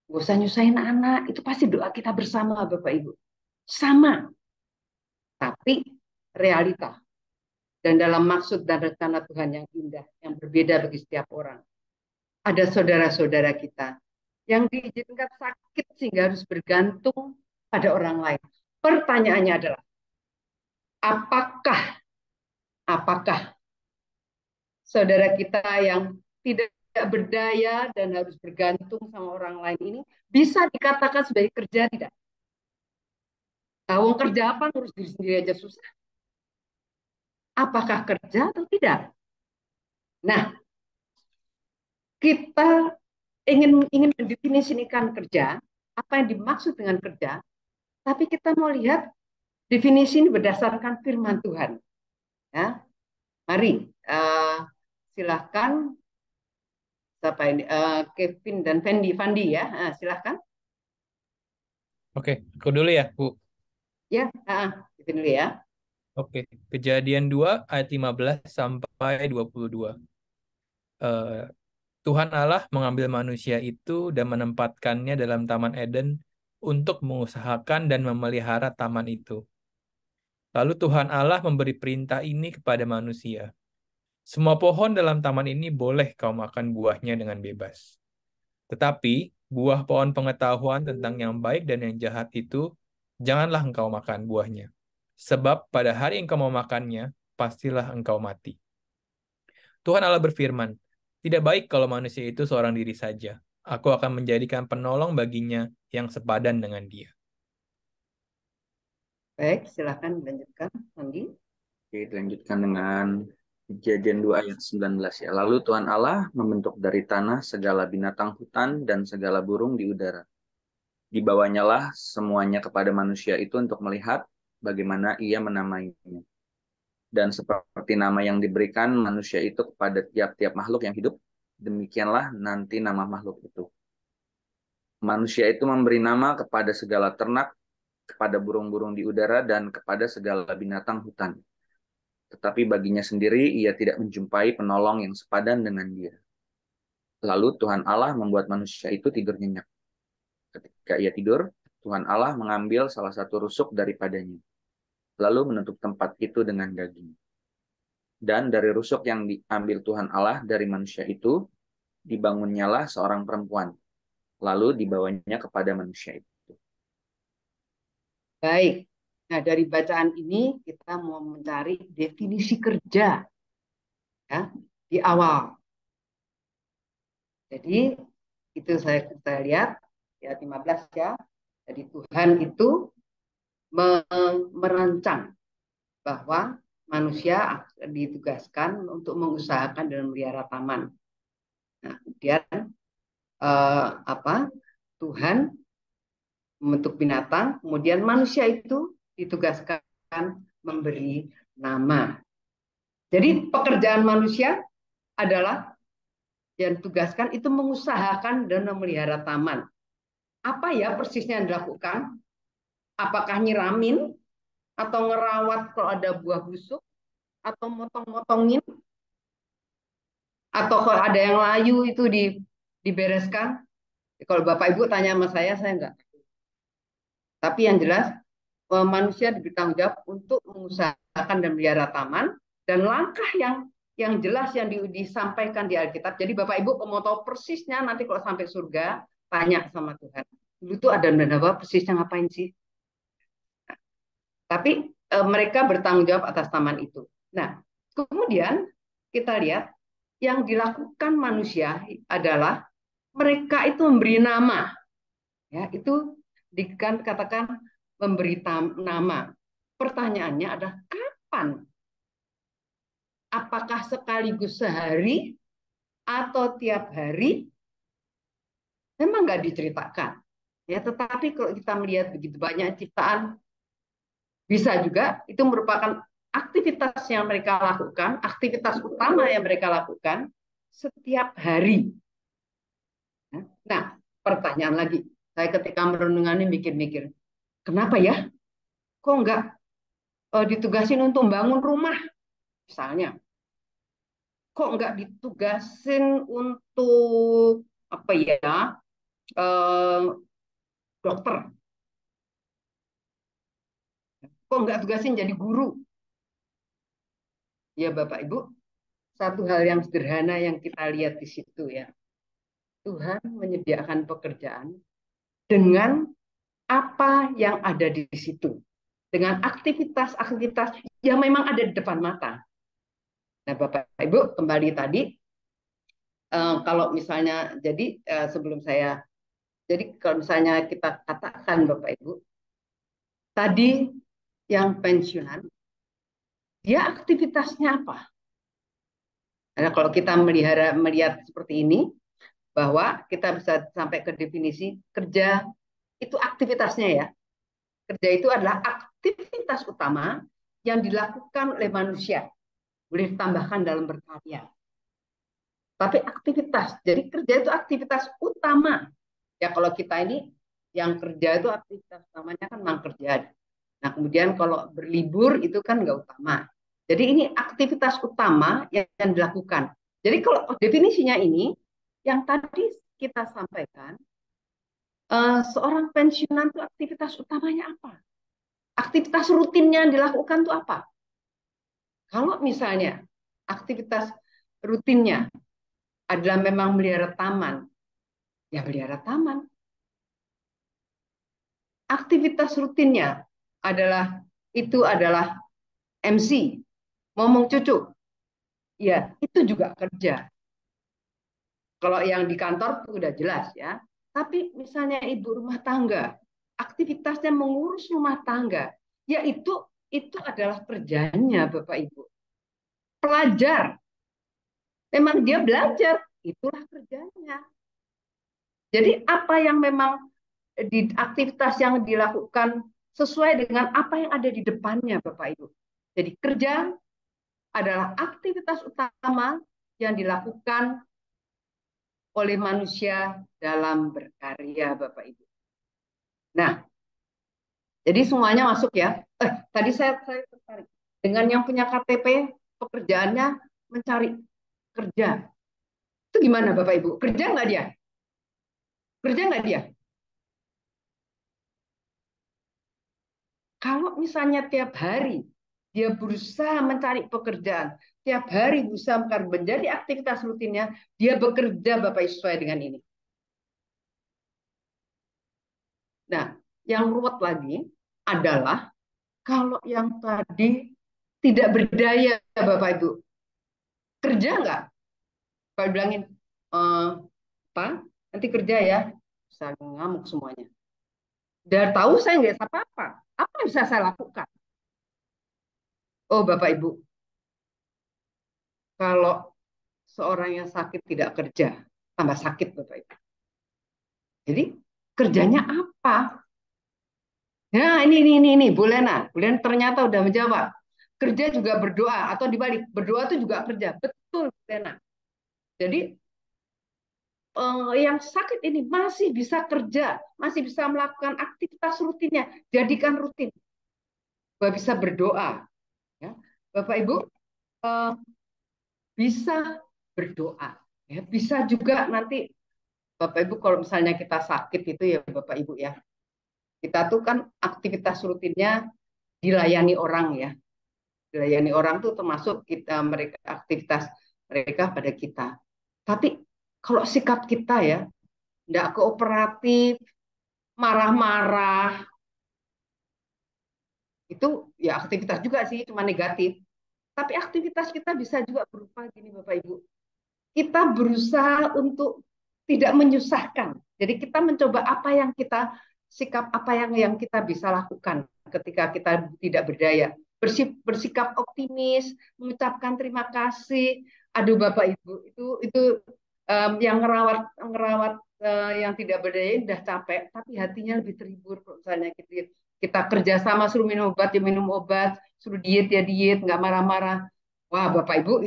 Nggak usah nyusahin anak. Itu pasti doa kita bersama, Bapak Ibu. Sama. Tapi realita. Dan dalam maksud dan rencana Tuhan yang indah, yang berbeda bagi setiap orang. Ada saudara-saudara kita yang diizinkan sakit sehingga harus bergantung pada orang lain. Pertanyaannya adalah, apakah saudara kita yang tidak berdaya dan harus bergantung sama orang lain ini bisa dikatakan sebagai kerja tidak? Tahu kerja apa, ngurus diri sendiri aja susah. Apakah kerja atau tidak? Nah, kita ingin mendefinisikan kerja, apa yang dimaksud dengan kerja, tapi kita mau lihat definisi ini berdasarkan firman Tuhan. Ya, mari silahkan siapa ini Kevin dan Fandi ya, silahkan. Oke, aku dulu ya, Bu. Ya, Kevin dulu ya. Oke, Kejadian 2 ayat 15 sampai 22. Tuhan Allah mengambil manusia itu dan menempatkannya dalam Taman Eden untuk mengusahakan dan memelihara taman itu. Lalu Tuhan Allah memberi perintah ini kepada manusia. Semua pohon dalam taman ini boleh kau makan buahnya dengan bebas. Tetapi buah pohon pengetahuan tentang yang baik dan yang jahat itu, janganlah engkau makan buahnya. Sebab pada hari engkau mau makannya, pastilah engkau mati. Tuhan Allah berfirman, tidak baik kalau manusia itu seorang diri saja. Aku akan menjadikan penolong baginya yang sepadan dengan dia. Baik, silakan lanjutkan, Andi. Oke, dilanjutkan dengan Kejadian 2 ayat 19 ya. Lalu Tuhan Allah membentuk dari tanah segala binatang hutan dan segala burung di udara. Dibawanyalah semuanya kepada manusia itu untuk melihat bagaimana ia menamainya. Dan seperti nama yang diberikan manusia itu kepada tiap-tiap makhluk yang hidup, demikianlah nanti nama makhluk itu. Manusia itu memberi nama kepada segala ternak, kepada burung-burung di udara, dan kepada segala binatang hutan. Tetapi baginya sendiri ia tidak menjumpai penolong yang sepadan dengan dia. Lalu Tuhan Allah membuat manusia itu tidur nyenyak. Ketika ia tidur, Tuhan Allah mengambil salah satu rusuk daripadanya, lalu menutup tempat itu dengan daging. Dan dari rusuk yang diambil Tuhan Allah dari manusia itu, dibangunnyalah seorang perempuan, lalu dibawanya kepada manusia itu. Baik. Nah, dari bacaan ini kita mau mencari definisi kerja ya, di awal. Jadi itu saya lihat ya 15 ya. Jadi Tuhan itu merancang bahwa manusia ditugaskan untuk mengusahakan dan memelihara taman. Nah, kemudian Tuhan membentuk binatang, kemudian manusia itu ditugaskan memberi nama. Jadi pekerjaan manusia adalah yang ditugaskan itu mengusahakan dan memelihara taman. Apa ya persisnya yang dilakukan? Apakah nyiramin atau ngerawat kalau ada buah busuk, atau motong-motongin, atau kalau ada yang layu itu dibereskan? Kalau Bapak Ibu tanya sama saya enggak. Tapi yang jelas manusia diberi tanggung jawab untuk mengusahakan dan memelihara taman, dan langkah yang jelas yang disampaikan di Alkitab. Jadi Bapak Ibu kalau mau tahu persisnya nanti kalau sampai surga tanya sama Tuhan. Dulu itu ada apa persisnya ngapain sih? Tapi mereka bertanggung jawab atas taman itu. Nah, kemudian kita lihat yang dilakukan manusia adalah mereka itu memberi nama. Ya, itu dikatakan memberi nama. Pertanyaannya adalah kapan? Apakah sekaligus sehari atau tiap hari? Memang nggak diceritakan. Ya, tetapi kalau kita melihat begitu banyak ciptaan, bisa juga itu merupakan aktivitas yang mereka lakukan, aktivitas utama yang mereka lakukan setiap hari. Nah, pertanyaan lagi. Saya ketika merenungannya mikir-mikir, kenapa ya? Kok nggak ditugasin untuk membangun rumah, misalnya? Kok nggak ditugasin untuk dokter? Kok nggak tugasin jadi guru? Ya Bapak Ibu, satu hal yang sederhana yang kita lihat di situ ya. Tuhan menyediakan pekerjaan dengan apa yang ada di situ. Dengan aktivitas-aktivitas yang memang ada di depan mata. Nah Bapak Ibu, kembali tadi, kalau misalnya, jadi kalau misalnya kita katakan Bapak Ibu, tadi yang pensiunan, dia aktivitasnya apa? Karena kalau kita melihat seperti ini, bahwa kita bisa sampai ke definisi kerja itu aktivitasnya ya. Kerja itu adalah aktivitas utama yang dilakukan oleh manusia. Boleh ditambahkan dalam berkarya. Tapi aktivitas, jadi kerja itu aktivitas utama. Ya kalau kita ini yang kerja itu aktivitas utamanya kan memang kerja. Nah kemudian kalau berlibur itu kan nggak utama. Jadi ini aktivitas utama yang dilakukan. Jadi kalau definisinya ini, yang tadi kita sampaikan, seorang pensiunan itu aktivitas utamanya apa? Aktivitas rutinnya yang dilakukan itu apa? Kalau misalnya aktivitas rutinnya adalah memang melihara taman, ya melihara taman. Aktivitas rutinnya adalah MC, ngomong cucu, ya itu juga kerja. Kalau yang di kantor itu udah jelas ya. Tapi misalnya ibu rumah tangga, aktivitasnya mengurus rumah tangga, ya itu adalah kerjanya Bapak Ibu. Pelajar, memang dia belajar, itulah kerjanya. Jadi apa yang memang di aktivitas yang dilakukan sesuai dengan apa yang ada di depannya Bapak Ibu. Jadi kerja adalah aktivitas utama yang dilakukan oleh manusia dalam berkarya Bapak Ibu. Nah, jadi semuanya masuk ya. Tadi saya tertarik dengan yang punya KTP, pekerjaannya mencari kerja. Itu gimana Bapak Ibu? Kerja nggak dia? Kerja nggak dia? Kalau misalnya tiap hari dia berusaha mencari pekerjaan, tiap hari berusaha menjadi aktivitas rutinnya, dia bekerja Bapak sesuai dengan ini. Nah, yang ruwet lagi adalah kalau yang tadi tidak berdaya Bapak Ibu, kerja nggak? Kalau bilangin, nanti kerja ya, bisa ngamuk semuanya. Udah tahu saya nggak apa-apa. Apa yang bisa saya lakukan? Oh, Bapak Ibu, kalau seorang yang sakit tidak kerja, tambah sakit, Bapak Ibu. Jadi kerjanya apa? Nah, ini Bu Lena. Bu Lena ternyata udah menjawab. Kerja juga berdoa atau dibalik, berdoa itu juga kerja. Betul, Bu Lena. Jadi yang sakit ini masih bisa kerja, masih bisa melakukan aktivitas rutinnya. Jadikan rutin. Bisa berdoa. Ya. Bapak Ibu bisa berdoa. Ya. Bisa juga nanti Bapak Ibu kalau misalnya kita sakit itu ya Bapak Ibu ya. Kita tuh kan aktivitas rutinnya dilayani orang ya. Dilayani orang tuh termasuk mereka aktivitas mereka pada kita. Tapi kalau sikap kita ya tidak kooperatif, marah-marah, itu ya aktivitas juga sih, cuma negatif. Tapi aktivitas kita bisa juga berupa gini Bapak Ibu. Kita berusaha untuk tidak menyusahkan. Jadi kita mencoba apa yang kita sikap apa yang kita bisa lakukan ketika kita tidak berdaya. Bersikap optimis, mengucapkan terima kasih. Aduh Bapak Ibu, itu yang ngerawat yang tidak berdaya udah capek, tapi hatinya lebih terhibur kalau misalnya kita kerja sama suruh minum obat ya minum obat, suruh diet ya diet, nggak marah-marah. Wah Bapak Ibu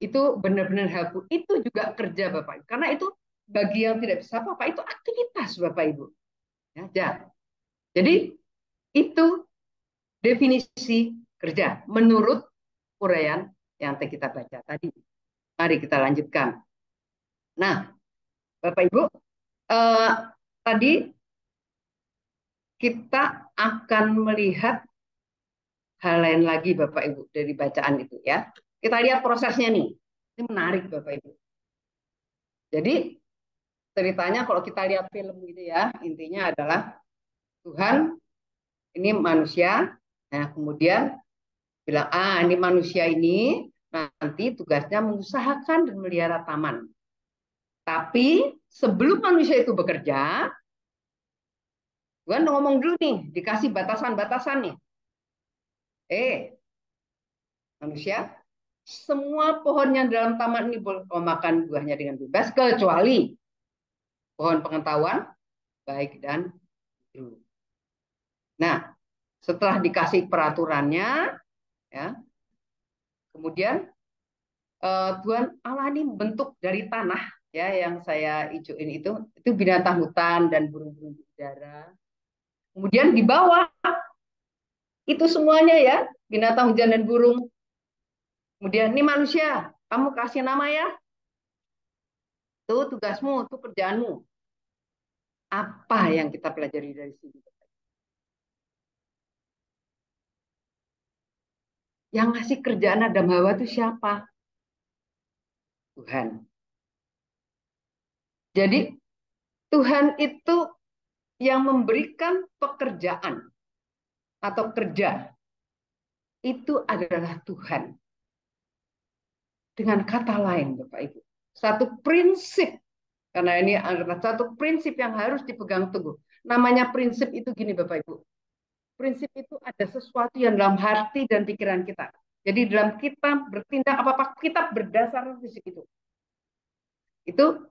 itu benar-benar helpful. Itu juga kerja Bapak Ibu. Karena itu bagi yang tidak bisa apa-apa itu aktivitas Bapak Ibu. Ya, jadi itu definisi kerja menurut uraian yang kita baca tadi. Mari kita lanjutkan. Nah, Bapak Ibu, tadi kita akan melihat hal lain lagi Bapak Ibu dari bacaan itu ya. Kita lihat prosesnya nih. Ini menarik Bapak Ibu. Jadi ceritanya kalau kita lihat film gitu ya, intinya adalah Tuhan ini manusia, nah kemudian bilang, ini manusia ini nanti tugasnya mengusahakan dan melihara taman. Tapi sebelum manusia itu bekerja, Tuhan ngomong dulu nih, dikasih batasan-batasan nih. Manusia, semua pohon yang dalam taman ini boleh makan buahnya dengan bebas, kecuali pohon pengetahuan, baik dan buruk. Nah, setelah dikasih peraturannya, ya, kemudian Tuhan Allah ini bentuk dari tanah, ya, yang saya hijauin itu binatang hutan dan burung-burung di udara. Kemudian di bawah itu semuanya ya, binatang hujan dan burung. Kemudian ini manusia, kamu kasih nama ya. Itu tugasmu, itu kerjaanmu. Apa yang kita pelajari dari sini? Yang ngasih kerjaan Adam Hawa itu siapa? Tuhan. Jadi Tuhan itu yang memberikan pekerjaan atau kerja itu adalah Tuhan. Dengan kata lain, Bapak Ibu, satu prinsip, karena ini adalah satu prinsip yang harus dipegang teguh. Namanya prinsip itu gini, Bapak Ibu. Prinsip itu ada sesuatu yang dalam hati dan pikiran kita. Jadi dalam kita bertindak apa-apa, kita berdasarkan prinsip itu. Itu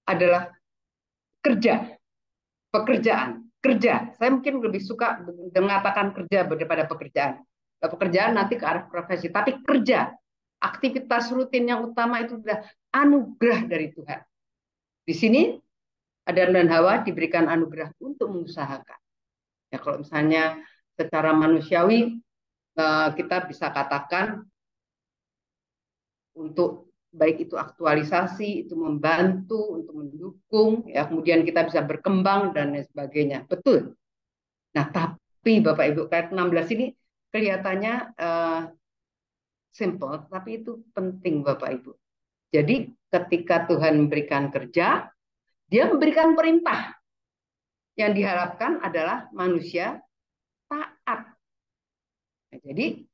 adalah kerja, pekerjaan, kerja. Saya mungkin lebih suka mengatakan kerja daripada pekerjaan. Pekerjaan nanti ke arah profesi, tapi kerja, aktivitas rutin yang utama itu adalah anugerah dari Tuhan. Di sini Adam dan Hawa diberikan anugerah untuk mengusahakan. Ya, kalau misalnya secara manusiawi kita bisa katakan untuk baik itu aktualisasi, itu membantu, untuk mendukung, ya kemudian kita bisa berkembang dan lain sebagainya. Betul. Nah, tapi Bapak Ibu, ayat 16 ini kelihatannya simple, tapi itu penting Bapak Ibu. Jadi ketika Tuhan memberikan kerja, Dia memberikan perintah. Yang diharapkan adalah manusia taat. Nah, jadi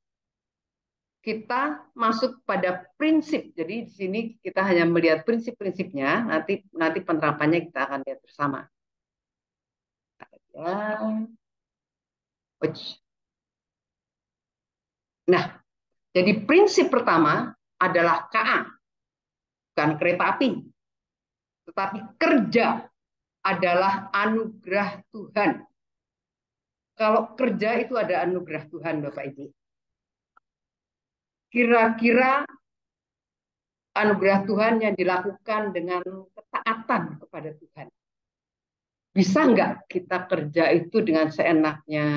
kita masuk pada prinsip. Jadi di sini kita hanya melihat prinsip-prinsipnya, nanti penerapannya kita akan lihat bersama. Ya. Nah, jadi prinsip pertama adalah KA, bukan kereta api, tetapi kerja adalah anugerah Tuhan. Kalau kerja itu ada anugerah Tuhan, Bapak Ibu. Kira-kira anugerah Tuhan yang dilakukan dengan ketaatan kepada Tuhan. Bisa nggak kita kerja itu dengan seenaknya?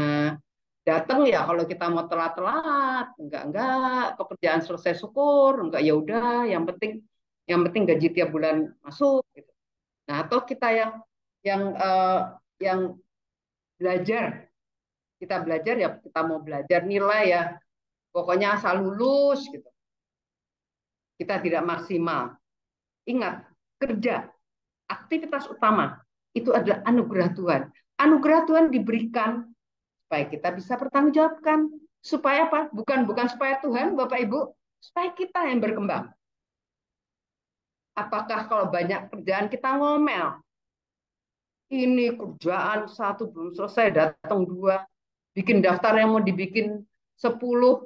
Datang ya kalau kita mau telat-telat, enggak, pekerjaan selesai syukur, enggak ya udah, yang penting gaji tiap bulan masuk gitu. Nah, atau kita yang belajar, kita belajar ya kita mau belajar nilai ya, pokoknya asal lulus gitu. Kita tidak maksimal. Ingat, kerja, aktivitas utama itu adalah anugerah Tuhan. Anugerah Tuhan diberikan supaya kita bisa bertanggungjawabkan. Supaya apa? Bukan supaya Tuhan, Bapak Ibu, supaya kita yang berkembang. Apakah kalau banyak kerjaan kita ngomel? Ini kerjaan satu belum selesai, datang dua. Bikin daftar yang mau dibikin 10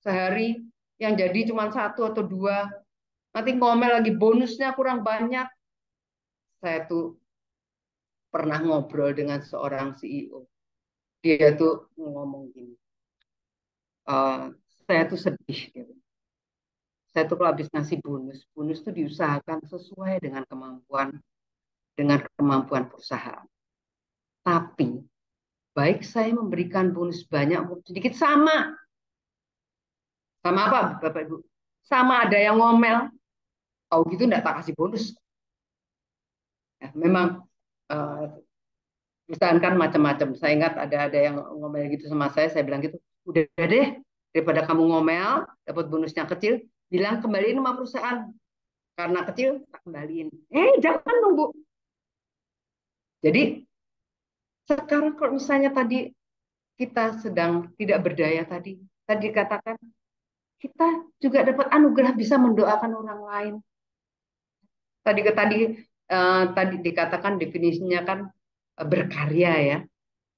sehari, yang jadi cuma 1 atau 2. Nanti ngomel lagi bonusnya kurang banyak. Saya tuh pernah ngobrol dengan seorang CEO. Dia tuh ngomong gini, saya tuh sedih. Gitu. Saya tuh kalau habis ngasih bonus tuh diusahakan sesuai dengan kemampuan perusahaan. Tapi baik saya memberikan bonus banyak maupun sedikit sama. Sama apa, Bapak Ibu? Sama ada yang ngomel. Tahu gitu enggak tak kasih bonus. Ya, memang perusahaan kan macam-macam. Saya ingat ada yang ngomel gitu sama saya bilang gitu, udah deh, daripada kamu ngomel, dapat bonusnya kecil, bilang kembaliin sama perusahaan. Karena kecil, tak kembaliin. Jangan nunggu. Jadi, sekarang kalau misalnya tadi kita sedang tidak berdaya tadi dikatakan, kita juga dapat anugerah bisa mendoakan orang lain. Tadi dikatakan definisinya kan berkarya ya,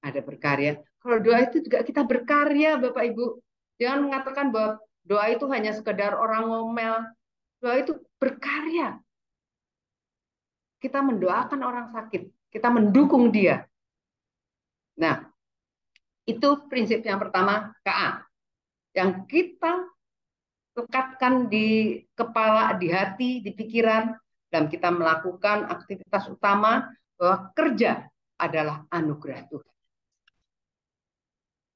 ada berkarya. Kalau doa itu juga kita berkarya, Bapak Ibu. Jangan mengatakan bahwa doa itu hanya sekedar orang ngomel. Doa itu berkarya. Kita mendoakan orang sakit, kita mendukung dia. Nah, itu prinsip yang pertama, KA. Yang kita lekatkan di kepala, di hati, di pikiran, dan kita melakukan aktivitas utama bahwa kerja adalah anugerah Tuhan.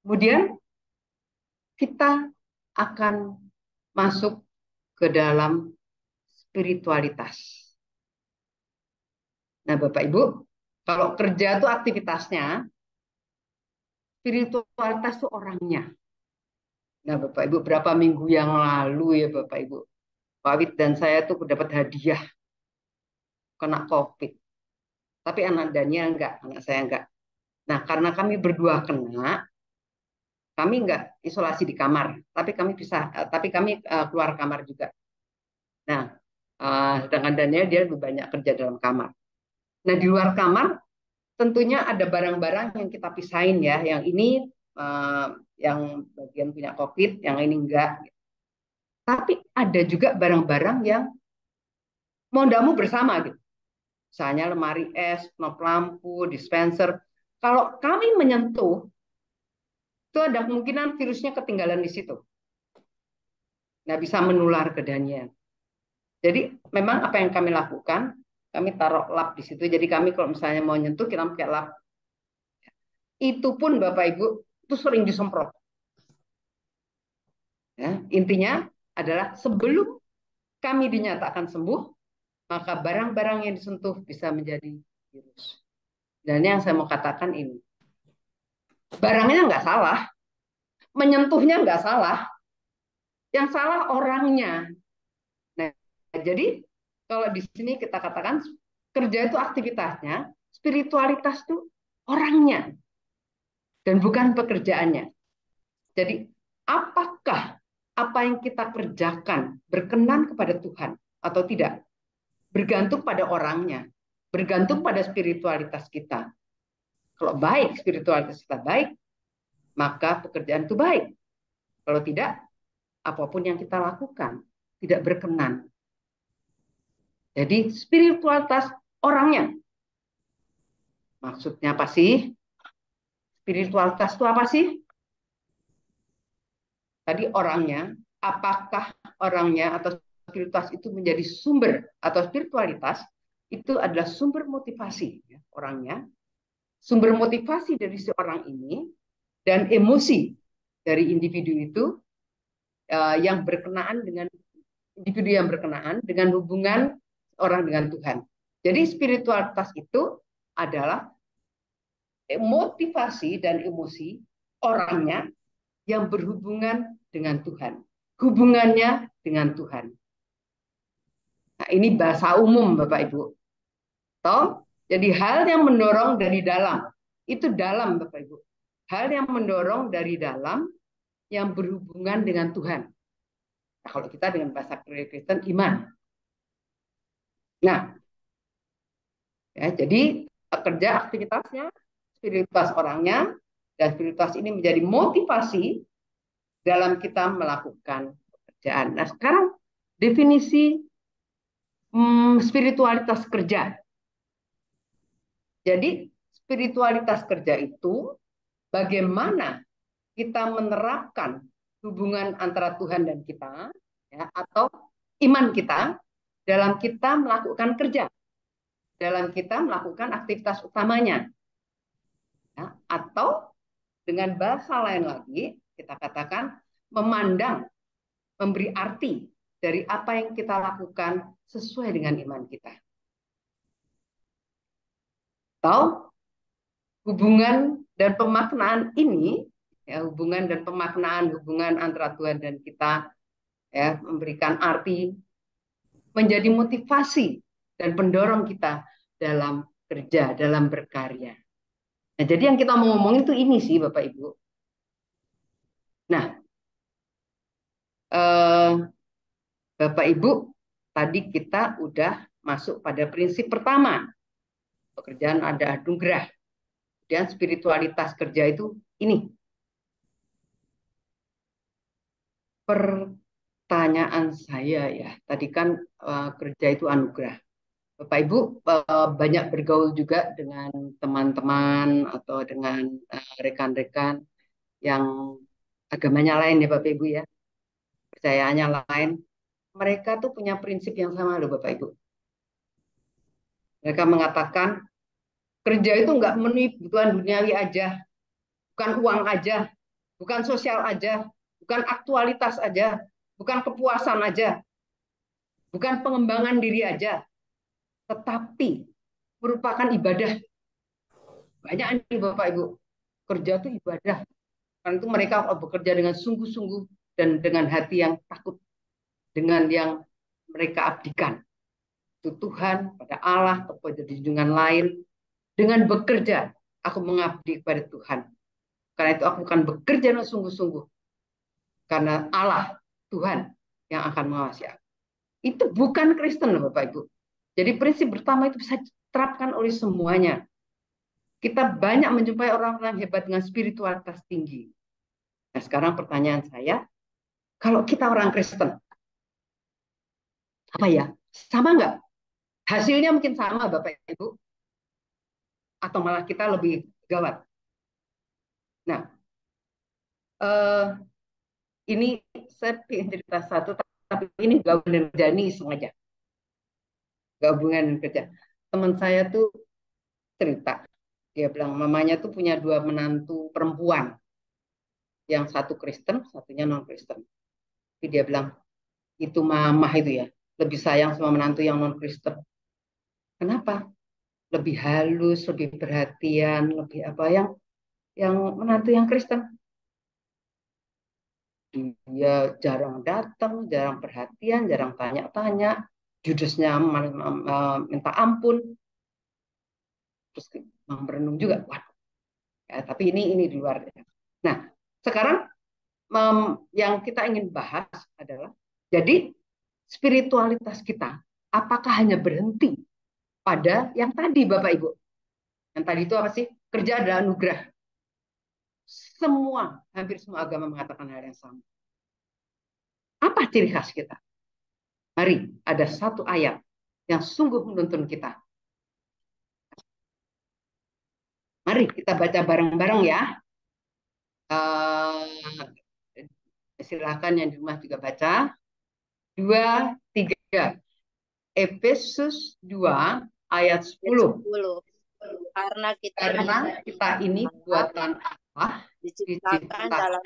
Kemudian kita akan masuk ke dalam spiritualitas. Nah, Bapak Ibu, kalau kerja itu aktivitasnya, spiritualitas itu orangnya. Nah, Bapak Ibu, berapa minggu yang lalu ya Bapak Ibu, Pak Wid dan saya tuh dapat hadiah kena COVID. Tapi anak Daniel enggak, anak saya enggak. Nah, karena kami berdua kena, kami enggak isolasi di kamar, tapi kami keluar kamar juga. Nah, sedangkan Daniel dia lebih banyak kerja dalam kamar. Nah, di luar kamar tentunya ada barang-barang yang kita pisahin ya, yang ini yang bagian punya COVID, yang ini enggak. Tapi ada juga barang-barang yang mau nggak mau bersama gitu. Misalnya lemari es, knop lampu, dispenser. Kalau kami menyentuh, itu ada kemungkinan virusnya ketinggalan di situ. Nggak bisa menular ke Daniel. Jadi memang apa yang kami lakukan, kami taruh lap di situ. Jadi kami kalau misalnya mau nyentuh, kita pakai lap. Itu pun Bapak Ibu, itu sering disemprot. Ya, intinya adalah sebelum kami dinyatakan sembuh, maka barang-barang yang disentuh bisa menjadi virus. Dan yang saya mau katakan ini, barangnya nggak salah, menyentuhnya nggak salah, yang salah orangnya. Nah, jadi kalau di sini kita katakan kerja itu aktivitasnya, spiritualitas itu orangnya, dan bukan pekerjaannya. Jadi apakah apa yang kita kerjakan berkenan kepada Tuhan atau tidak? Bergantung pada orangnya, bergantung pada spiritualitas kita. Kalau baik, spiritualitas kita baik, maka pekerjaan itu baik. Kalau tidak, apapun yang kita lakukan tidak berkenan. Jadi spiritualitas orangnya. Maksudnya apa sih? Spiritualitas itu apa sih? Tadi orangnya, apakah orangnya atau spiritualitas itu menjadi sumber, atau spiritualitas itu adalah sumber motivasi ya, orangnya, sumber motivasi dari si orang ini, dan emosi dari individu itu yang berkenaan dengan individu yang berkenaan dengan hubungan orang dengan Tuhan. Jadi spiritualitas itu adalah motivasi dan emosi orangnya yang berhubungan dengan Tuhan, hubungannya dengan Tuhan. Nah, ini bahasa umum Bapak Ibu. Toh, jadi hal yang mendorong dari dalam, itu dalam Bapak Ibu. Hal yang mendorong dari dalam yang berhubungan dengan Tuhan. Nah, kalau kita dengan bahasa Kristen, iman. Nah, ya, jadi kerja aktivitasnya, spiritualitas orangnya, dan spiritualitas ini menjadi motivasi dalam kita melakukan pekerjaan. Nah, sekarang definisi spiritualitas kerja. Jadi spiritualitas kerja itu bagaimana kita menerapkan hubungan antara Tuhan dan kita, ya, atau iman kita dalam kita melakukan kerja, dalam kita melakukan aktivitas utamanya, ya, atau dengan bahasa lain lagi kita katakan memandang, memberi arti dari apa yang kita lakukan sesuai dengan iman kita. Atau hubungan dan pemaknaan ini, ya, hubungan dan pemaknaan hubungan antara Tuhan dan kita, ya, memberikan arti, menjadi motivasi dan pendorong kita dalam kerja, dalam berkarya. Nah, jadi yang kita mau ngomongin itu ini sih Bapak Ibu. Nah, Bapak Ibu, tadi kita udah masuk pada prinsip pertama. Pekerjaan ada anugerah. Dan spiritualitas kerja itu ini. Pertanyaan saya ya, tadi kan kerja itu anugerah. Bapak Ibu banyak bergaul juga dengan teman-teman atau dengan rekan-rekan yang agamanya lain ya Bapak Ibu ya. Percayaannya lain. Mereka tuh punya prinsip yang sama loh Bapak Ibu. Mereka mengatakan kerja itu nggak memenuhi kebutuhan duniawi aja, bukan uang aja, bukan sosial aja, bukan aktualitas aja, bukan kepuasan aja, bukan pengembangan diri aja, tetapi merupakan ibadah. Banyak nih Bapak Ibu, kerja itu ibadah. Karena itu mereka bekerja dengan sungguh-sungguh dan dengan hati yang takut, dengan yang mereka abdikan. Itu Tuhan, pada Allah, kepada junjungan lain. Dengan bekerja, aku mengabdi kepada Tuhan. Karena itu aku akan bekerja dengan sungguh-sungguh. Karena Allah, Tuhan, yang akan mengawasi aku. Itu bukan Kristen, Bapak Ibu. Jadi prinsip pertama itu bisa diterapkan oleh semuanya. Kita banyak menjumpai orang-orang hebat dengan spiritualitas tinggi. Nah, sekarang pertanyaan saya, kalau kita orang Kristen, apa ya? Sama nggak? Hasilnya mungkin sama, Bapak Ibu. Atau malah kita lebih gawat. Nah, ini saya ingin cerita satu, tapi ini gabungan kerja nih sengaja. Gabungan kerja. Teman saya tuh cerita, dia bilang mamanya tuh punya 2 menantu perempuan. Yang satu Kristen, satunya non-Kristen. Tapi dia bilang, itu mama itu ya, lebih sayang sama menantu yang non-Kristen. Kenapa? Lebih halus, lebih perhatian, lebih apa yang menantu yang Kristen. Dia jarang datang, jarang perhatian, jarang tanya-tanya, judesnya minta ampun, terus berenung juga. Waduh. Ya, tapi ini di luar. Nah, sekarang yang kita ingin bahas adalah, jadi spiritualitas kita, apakah hanya berhenti pada yang tadi Bapak Ibu? Yang tadi itu apa sih? Kerja adalah anugerah. Hampir semua agama mengatakan hal yang sama. Apa ciri khas kita? Mari, ada satu ayat yang sungguh menuntun kita. Mari kita baca bareng-bareng ya. Silakan yang di rumah juga baca. 2, 3. Efesus 2 ayat 10. Karena kita ini buatan Allah, diciptakan dalam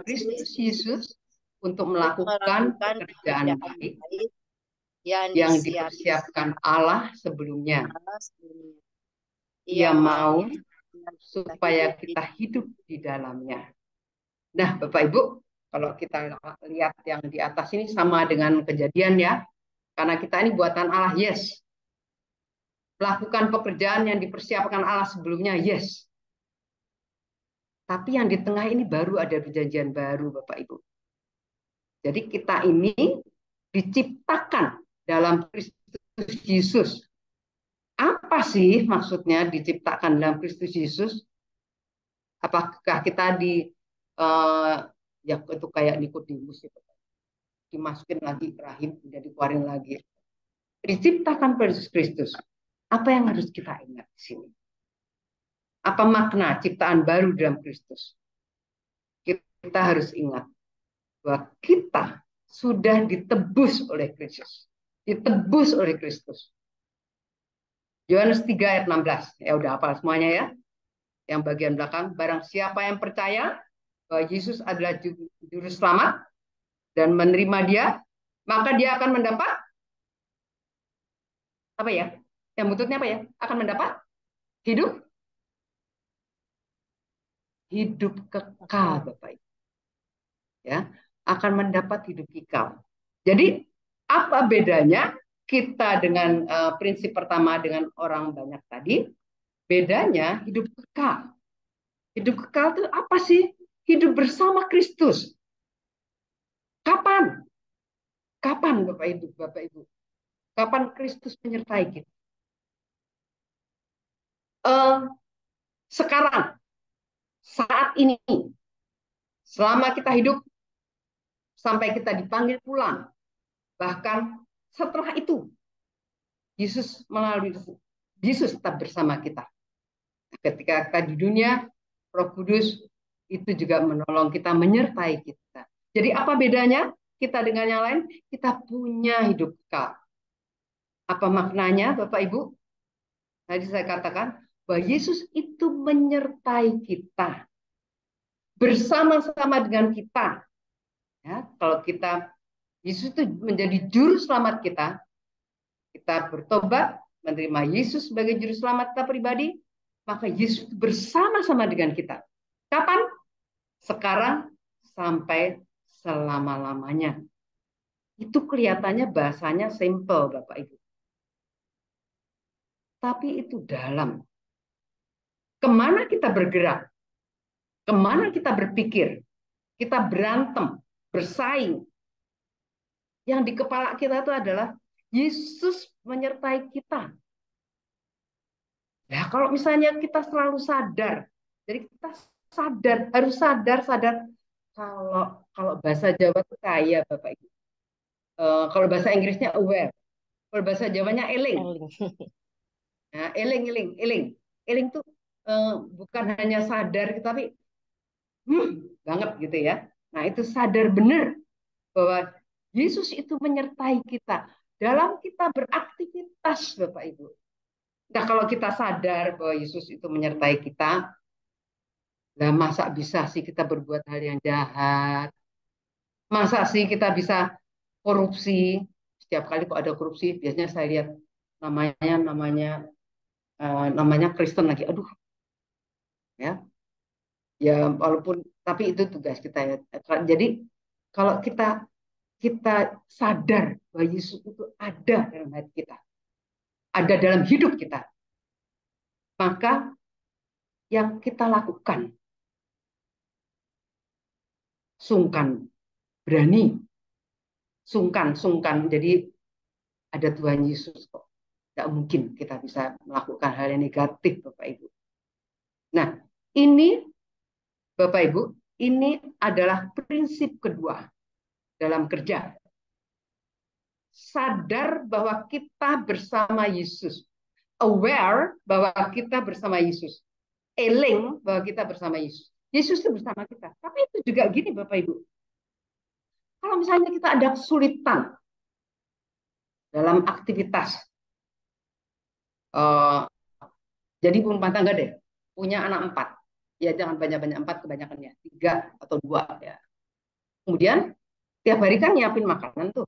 Kristus Yesus untuk melakukan pekerjaan baik yang dipersiapkan Allah sebelumnya. Ia mau supaya kita hidup di dalamnya. Nah, Bapak Ibu, kalau kita lihat yang di atas ini sama dengan Kejadian ya. Karena kita ini buatan Allah, yes. Melakukan pekerjaan yang dipersiapkan Allah sebelumnya, yes. Tapi yang di tengah ini baru ada perjanjian baru, Bapak Ibu. Jadi kita ini diciptakan dalam Kristus Yesus. Apa sih maksudnya diciptakan dalam Kristus Yesus? Apakah kita ya itu kayak Nikodemus gitu, dimasukin lagi ke rahim, jadi dikeluarin lagi. Diciptakan Yesus Kristus. Apa yang harus kita ingat di sini? Apa makna ciptaan baru dalam Kristus? Kita harus ingat bahwa kita sudah ditebus oleh Kristus. Ditebus oleh Kristus. Yohanes 3 ayat 16. Ya udah hafal semuanya ya. Yang bagian belakang, barang siapa yang percaya bahwa Yesus adalah juru selamat dan menerima dia, maka dia akan mendapat apa ya? Yang buntutnya apa ya? Akan mendapat hidup kekal, Bapak Ibu. Ya, akan mendapat hidup kekal. Jadi apa bedanya kita dengan prinsip pertama dengan orang banyak tadi? Bedanya hidup kekal. Hidup kekal itu apa sih? Hidup bersama Kristus. Kapan? Kapan Bapak Ibu? Kapan Kristus menyertai kita? Sekarang, saat ini, selama kita hidup, sampai kita dipanggil pulang, bahkan setelah itu, Yesus tetap bersama kita. Ketika kita di dunia, Roh Kudus itu juga menolong kita, menyertai kita. Jadi apa bedanya kita dengan yang lain? Kita punya hidup kekal. Apa maknanya, Bapak Ibu? Tadi saya katakan bahwa Yesus itu menyertai kita, bersama-sama dengan kita. Ya, kalau Yesus itu menjadi juru selamat kita bertobat, menerima Yesus sebagai juru selamat kita pribadi, maka Yesus bersama-sama dengan kita. Kapan? Sekarang sampai selama-lamanya. Itu kelihatannya bahasanya simple, Bapak Ibu. Tapi itu dalam. Kemana kita bergerak? Kemana kita berpikir? Kita berantem, bersaing. Yang di kepala kita itu adalah Yesus menyertai kita. Nah, kalau misalnya kita selalu sadar, jadi kita harus sadar kalau bahasa Jawa itu kaya, Bapak Ibu. Kalau bahasa Inggrisnya aware, kalau bahasa Jawanya eling. Nah, eling itu bukan hanya sadar, tapi banget gitu ya. Nah, itu sadar benar bahwa Yesus itu menyertai kita dalam kita beraktivitas, Bapak Ibu. Nah, kalau kita sadar bahwa Yesus itu menyertai kita, lah masa bisa sih kita berbuat hal yang jahat? Masa sih kita bisa korupsi? Setiap kali kok ada korupsi, biasanya saya lihat namanya Kristen lagi. Aduh. Ya walaupun tapi itu tugas kita ya. Jadi kalau kita sadar bahwa Yesus itu ada dalam hati kita, ada dalam hidup kita, maka yang kita lakukan sungkan, berani, sungkan. Jadi ada Tuhan Yesus kok. Tidak mungkin kita bisa melakukan hal yang negatif, Bapak Ibu. Nah, ini Bapak Ibu, ini adalah prinsip kedua dalam kerja. Sadar bahwa kita bersama Yesus. Aware bahwa kita bersama Yesus. Eling bahwa kita bersama Yesus. Yesus itu bersama kita. Tapi itu juga gini Bapak Ibu. Kalau misalnya kita ada kesulitan dalam aktivitas, jadi ibu rumah tangga deh, punya anak 4. Ya jangan banyak-banyak 4, kebanyakan ya 3 atau 2 ya. Kemudian tiap hari kan nyiapin makanan tuh.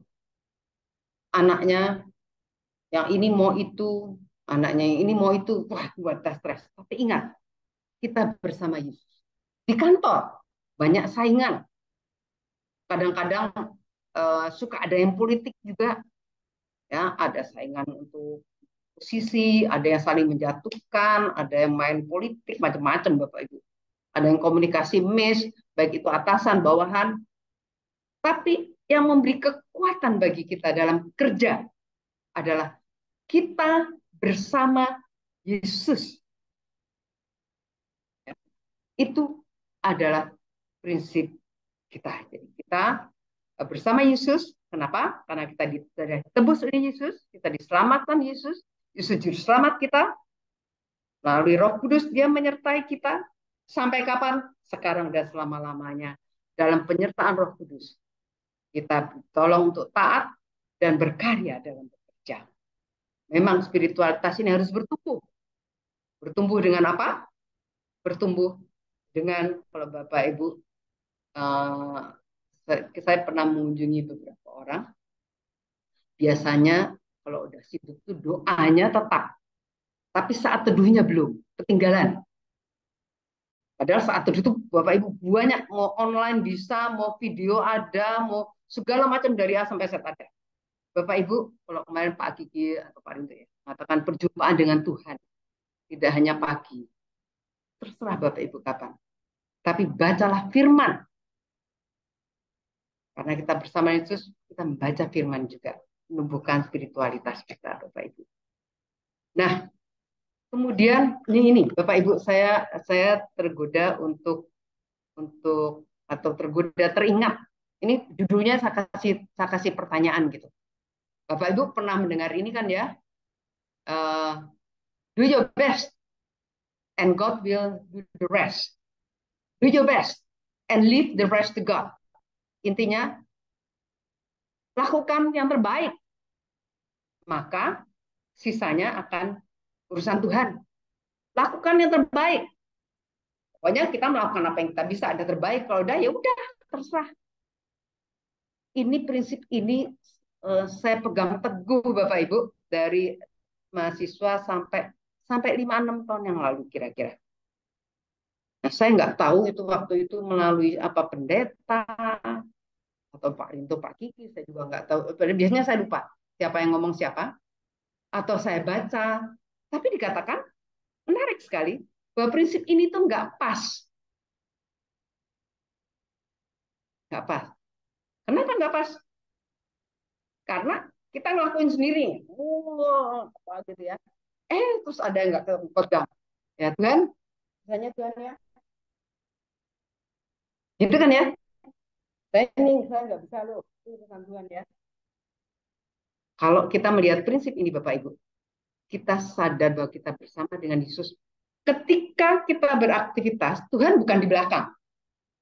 Anaknya yang ini mau itu, anaknya yang ini mau itu, wah buat stres. Tapi ingat, kita bersama Yesus. Di kantor banyak saingan. Kadang-kadang suka ada yang politik juga. Ya, ada saingan untuk posisi, ada yang saling menjatuhkan, ada yang main politik macam-macam Bapak Ibu. Ada yang komunikasi miss, baik itu atasan, bawahan. Tapi yang memberi kekuatan bagi kita dalam kerja adalah kita bersama Yesus. Itu adalah prinsip kita. Jadi kita bersama Yesus. Kenapa? Karena kita ditebus oleh Yesus, kita diselamatkan Yesus, Yesus juru selamat kita. Melalui Roh Kudus dia menyertai kita. Sampai kapan? Sekarang dan selama-lamanya. Dalam penyertaan Roh Kudus. Kita tolong untuk taat dan berkarya dalam bekerja. Memang spiritualitas ini harus bertumbuh. Bertumbuh dengan apa? Bertumbuh dengan, kalau Bapak Ibu, saya pernah mengunjungi beberapa orang. Biasanya kalau udah sibuk itu doanya tetap. Tapi saat teduhnya belum, ketinggalan. Padahal saat teduh itu Bapak Ibu banyak, mau online bisa, mau video ada, mau segala macam dari A sampai Z ada. Bapak Ibu, kalau kemarin Pak Kiki atau Pak Rinto ya, mengatakan perjumpaan dengan Tuhan. Tidak hanya pagi. Terserah Bapak Ibu kapan. Tapi bacalah firman. Karena kita bersama Yesus, kita membaca firman juga. Menumbuhkan spiritualitas kita, Bapak Ibu. Nah, kemudian ini Bapak Ibu, saya tergoda untuk atau tergoda teringat. Ini judulnya saya kasih pertanyaan gitu. Bapak Ibu pernah mendengar ini kan ya? Do your best and God will do the rest. Do your best and leave the rest to God. Intinya, lakukan yang terbaik. Maka sisanya akan urusan Tuhan. Lakukan yang terbaik. Pokoknya kita melakukan apa yang kita bisa, ada terbaik. Kalau udah, ya udah, terserah. Ini prinsip ini saya pegang teguh Bapak Ibu dari mahasiswa sampai 5-6 tahun yang lalu kira-kira. Nah, saya nggak tahu itu waktu itu melalui apa pendeta atau Pak Rinto, Pak Kiki, saya juga nggak tahu. Biasanya saya lupa siapa yang ngomong siapa, atau saya baca. Tapi dikatakan menarik sekali bahwa prinsip ini tuh nggak pas. Nggak pas. Kenapa nggak pas? Karena kita ngelakuin sendiri. Apa gitu ya. Terus ada yang nggak pegang. Ya Tuhan, misalnya Tuhan ya. Gitu kan ya. Saya nggak bisa loh. Itu urusan Tuhan ya. Kalau kita melihat prinsip ini Bapak Ibu, kita sadar bahwa kita bersama dengan Yesus. Ketika kita beraktivitas, Tuhan bukan di belakang.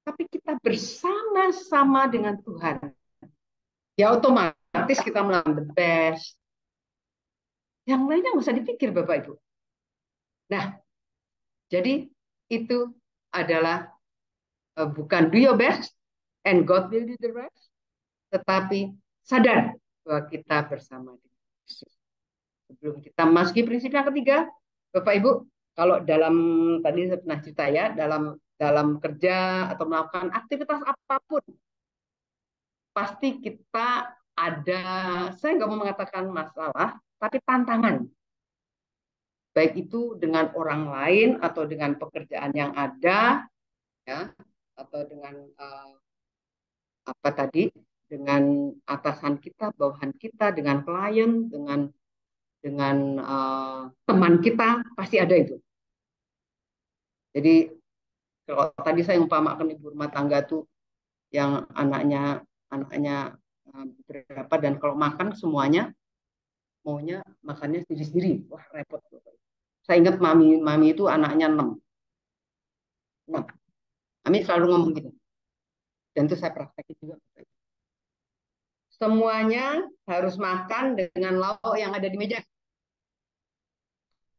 Tapi kita bersama-sama dengan Tuhan. Ya otomatis kita melakukan the best. Yang lainnya nggak usah dipikir Bapak Ibu. Nah, jadi itu adalah bukan do your best and God will do the rest. Tetapi sadar bahwa kita bersama dengan Yesus. Sebelum kita masuki prinsip yang ketiga, Bapak Ibu, kalau dalam tadi saya pernah cerita ya, dalam kerja atau melakukan aktivitas apapun, pasti kita ada, saya nggak mau mengatakan masalah, tapi tantangan. Baik itu dengan orang lain atau dengan pekerjaan yang ada, ya, atau dengan apa tadi, dengan atasan kita, bawahan kita, dengan klien, dengan teman kita, pasti ada itu. Jadi kalau tadi saya umpamakan ibu rumah tangga tuh yang anaknya berapa, dan kalau makan semuanya maunya makannya sendiri-sendiri, wah repot. Saya ingat mami itu anaknya 6. Mami selalu ngomong gitu, dan itu saya praktekin juga. Semuanya harus makan dengan lauk yang ada di meja.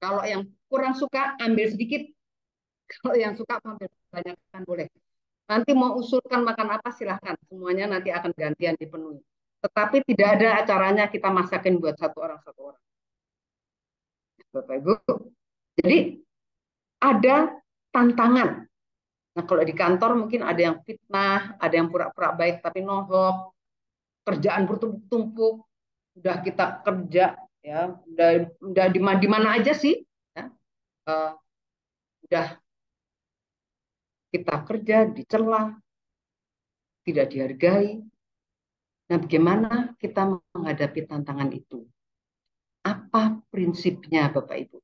Kalau yang kurang suka ambil sedikit, kalau yang suka ambil banyak kan boleh. Nanti mau usulkan makan apa silahkan, semuanya nanti akan gantian dipenuhi. Tetapi tidak ada acaranya kita masakin buat satu orang. Bapak Ibu, jadi ada tantangan. Nah kalau di kantor mungkin ada yang fitnah, ada yang pura-pura baik tapi nohok, kerjaan bertumpuk-tumpuk, udah kita kerja ya, udah di mana aja sih, ya. Udah kita kerja dicela, tidak dihargai. Nah, bagaimana kita menghadapi tantangan itu? Apa prinsipnya, Bapak Ibu?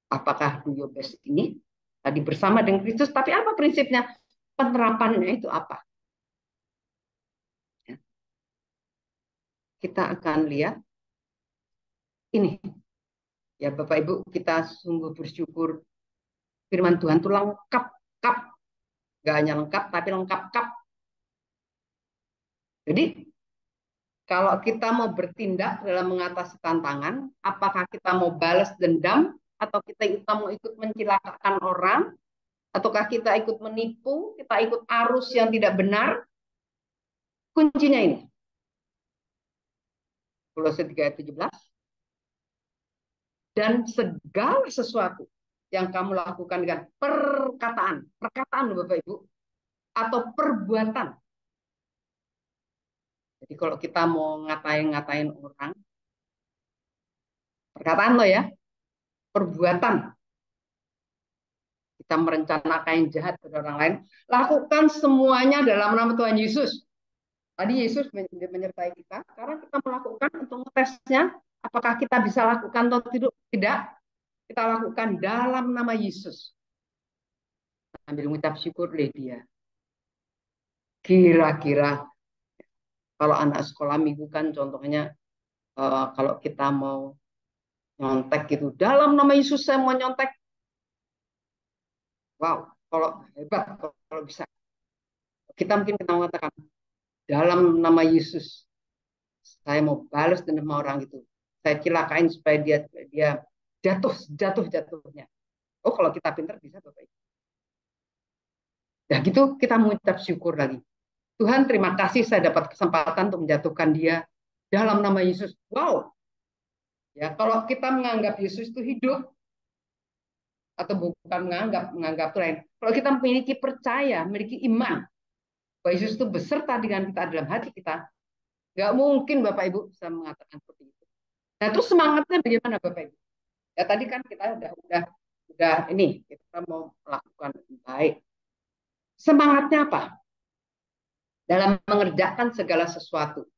Apakah do your best ini tadi bersama dengan Kristus, tapi apa prinsipnya? Penerapannya itu apa? Ya. Kita akan lihat ini. Ya, Bapak Ibu, kita sungguh bersyukur firman Tuhan itu lengkap. Gak hanya lengkap, tapi lengkap. Jadi, kalau kita mau bertindak dalam mengatasi tantangan, apakah kita mau balas dendam, atau kita mau ikut mencilakakan orang, ataukah kita ikut menipu, kita ikut arus yang tidak benar, kuncinya ini. Kolose 3 ayat 17. Dan segala sesuatu yang kamu lakukan dengan perkataan Bapak Ibu, atau perbuatan. Jadi kalau kita mau ngatain orang, perkataan lo ya, perbuatan. Kita merencanakan yang jahat pada orang lain, lakukan semuanya dalam nama Tuhan Yesus. Tadi Yesus menyertai kita, sekarang kita melakukan untuk ngetesnya, apakah kita bisa lakukan atau tidak. Kita lakukan dalam nama Yesus. Sambil mengucap syukur dia. Kira-kira kalau anak sekolah minggu kan contohnya kalau kita mau nyontek gitu, dalam nama Yesus saya mau nyontek. Wow, kalau hebat kalau bisa. Kita mengatakan dalam nama Yesus saya mau balas dendam orang itu. Saya cilakain supaya dia jatuhnya. Oh, kalau kita pintar bisa Bapak Ibu. Nah gitu kita mengucap syukur lagi. Tuhan terima kasih saya dapat kesempatan untuk menjatuhkan dia dalam nama Yesus. Wow. Ya, kalau kita menganggap Yesus itu hidup, atau bukan menganggap lain. Kalau kita memiliki percaya, memiliki iman bahwa Yesus itu beserta dengan kita dalam hati kita, nggak mungkin Bapak Ibu bisa mengatakan seperti itu. Nah, itu semangatnya bagaimana Bapak Ibu? Ya tadi kan kita udah ini kita mau melakukan baik. Semangatnya apa? Dalam mengerjakan segala sesuatu.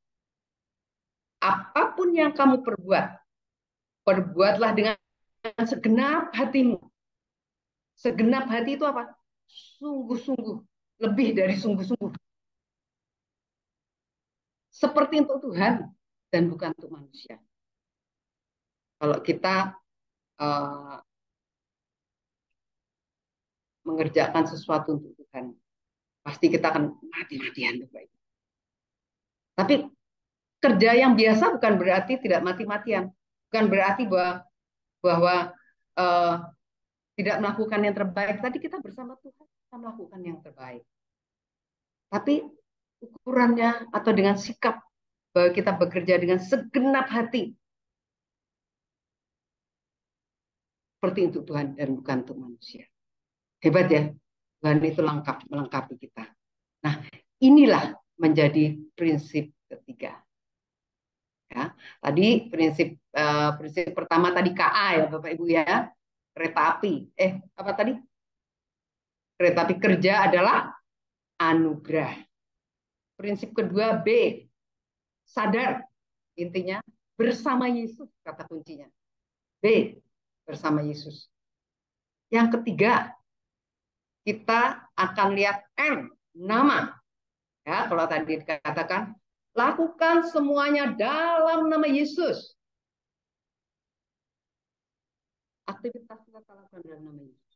Apapun yang kamu perbuatlah dengan segenap hatimu. Segenap hati itu apa? Sungguh-sungguh, lebih dari sungguh-sungguh. Seperti untuk Tuhan dan bukan untuk manusia. Kalau kita mengerjakan sesuatu untuk Tuhan, pasti kita akan mati-matian. Tapi kerja yang biasa bukan berarti tidak mati-matian, bukan berarti bahwa tidak melakukan yang terbaik. Tadi kita bersama Tuhan kita melakukan yang terbaik. Tapi ukurannya atau dengan sikap bahwa kita bekerja dengan segenap hati. Seperti untuk Tuhan dan bukan untuk manusia. Hebat ya, Tuhan itu melengkapi kita. Nah, inilah menjadi prinsip ketiga. Ya, tadi prinsip pertama tadi KA ya Bapak Ibu ya, kereta api. Apa tadi? Kereta api kerja adalah anugerah. Prinsip kedua B, sadar. Intinya bersama Yesus kata kuncinya. B, bersama Yesus. Yang ketiga, kita akan lihat N, nama. Ya, kalau tadi dikatakan, lakukan semuanya dalam nama Yesus. Aktivitas kita lakukan dalam nama Yesus.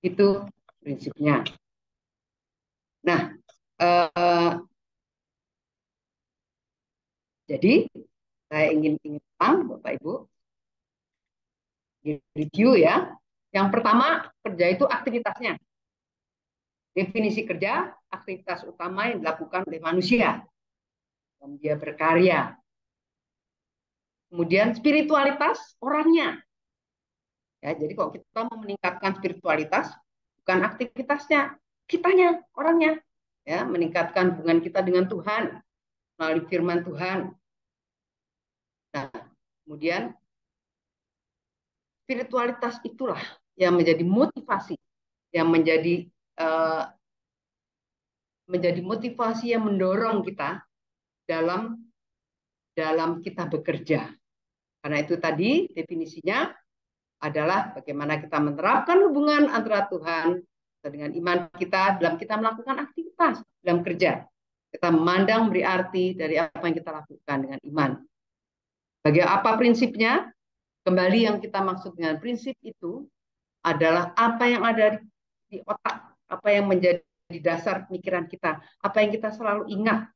Itu prinsipnya. Nah, jadi saya ingin ingatkan Bapak Ibu, review ya. Yang pertama, kerja itu aktivitasnya. Definisi kerja, aktivitas utama yang dilakukan oleh manusia. Dan dia berkarya. Kemudian spiritualitas orangnya. Ya, jadi kalau kita mau meningkatkan spiritualitas, bukan aktivitasnya, kitanya, orangnya. Ya, meningkatkan hubungan kita dengan Tuhan melalui firman Tuhan. Nah, kemudian spiritualitas itulah yang menjadi motivasi, yang menjadi motivasi yang mendorong kita dalam kita bekerja. Karena itu tadi definisinya adalah bagaimana kita menerapkan hubungan antara Tuhan dengan iman kita dalam kita melakukan aktivitas dalam kerja. Kita memandang beri arti dari apa yang kita lakukan dengan iman. Bagi apa prinsipnya? Kembali yang kita maksud dengan prinsip itu adalah apa yang ada di otak, apa yang menjadi dasar pemikiran kita, apa yang kita selalu ingat,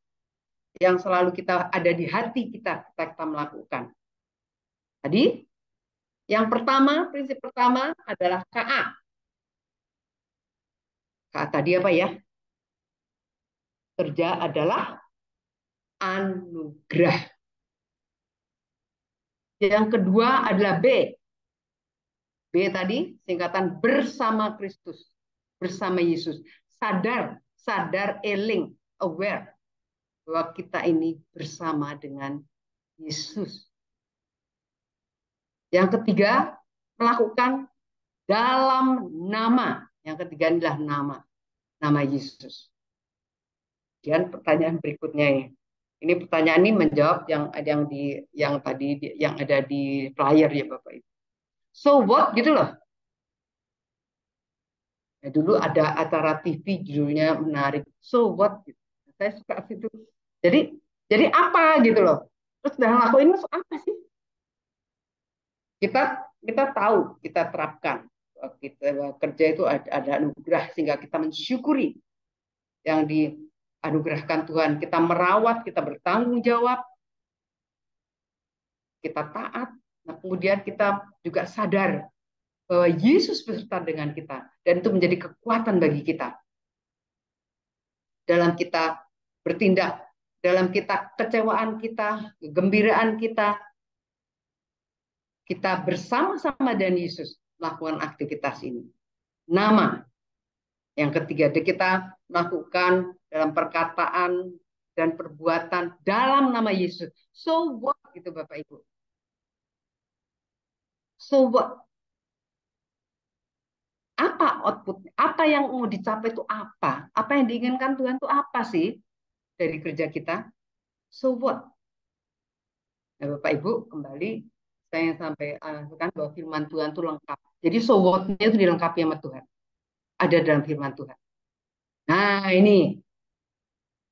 yang selalu kita ada di hati kita melakukan. Tadi, yang pertama, prinsip pertama adalah KA. KA tadi apa ya? Kerja adalah anugerah. Yang kedua adalah B. B tadi singkatan bersama Kristus, bersama Yesus. Sadar, eling, aware bahwa kita ini bersama dengan Yesus. Yang ketiga, melakukan dalam nama. Yang ketiga adalah nama Yesus. Dan pertanyaan berikutnya ini. Ini pertanyaan ini menjawab yang ada di flyer ya Bapak Ibu. So what gitu loh. Nah, dulu ada acara TV judulnya menarik. So what? Gitu. Saya suka situ. Jadi apa gitu loh. Terus dalam lakuin itu apa sih? Kita tahu, kita terapkan. Kita kerja itu ada anugerah sehingga kita mensyukuri yang dianugerahkan Tuhan. Kita merawat, kita bertanggung jawab, kita taat. Nah, kemudian kita juga sadar bahwa Yesus beserta dengan kita dan itu menjadi kekuatan bagi kita dalam kita bertindak, dalam kita kecewaan kita, kegembiraan kita bersama-sama dengan Yesus melakukan aktivitas ini. Nama yang ketiga, kita melakukan dalam perkataan dan perbuatan dalam nama Yesus. So what gitu Bapak Ibu? So what? Apa output? Apa yang mau dicapai itu apa? Apa yang diinginkan Tuhan itu apa sih dari kerja kita? So what? Nah, Bapak Ibu, kembali saya sampai kan bahwa firman Tuhan itu lengkap. Jadi so what-nya itu dilengkapi sama Tuhan. Ada dalam firman Tuhan. Nah, ini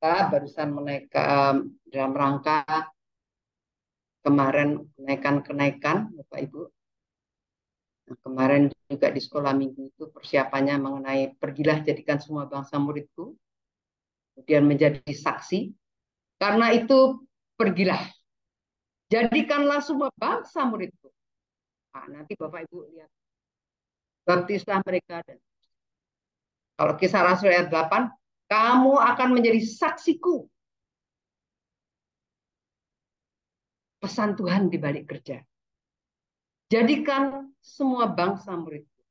kita barusan menaikkan dalam rangka kemarin kenaikan Bapak Ibu. Nah, kemarin juga di sekolah minggu itu persiapannya mengenai pergilah jadikan semua bangsa muridku, kemudian menjadi saksi. Karena itu pergilah, jadikanlah semua bangsa muridku. Nah, nanti Bapak Ibu lihat, baptislah mereka. Dan kalau Kisah Rasul ayat 8, kamu akan menjadi saksiku. Pesan Tuhan di balik kerja. Jadikan semua bangsa muridku.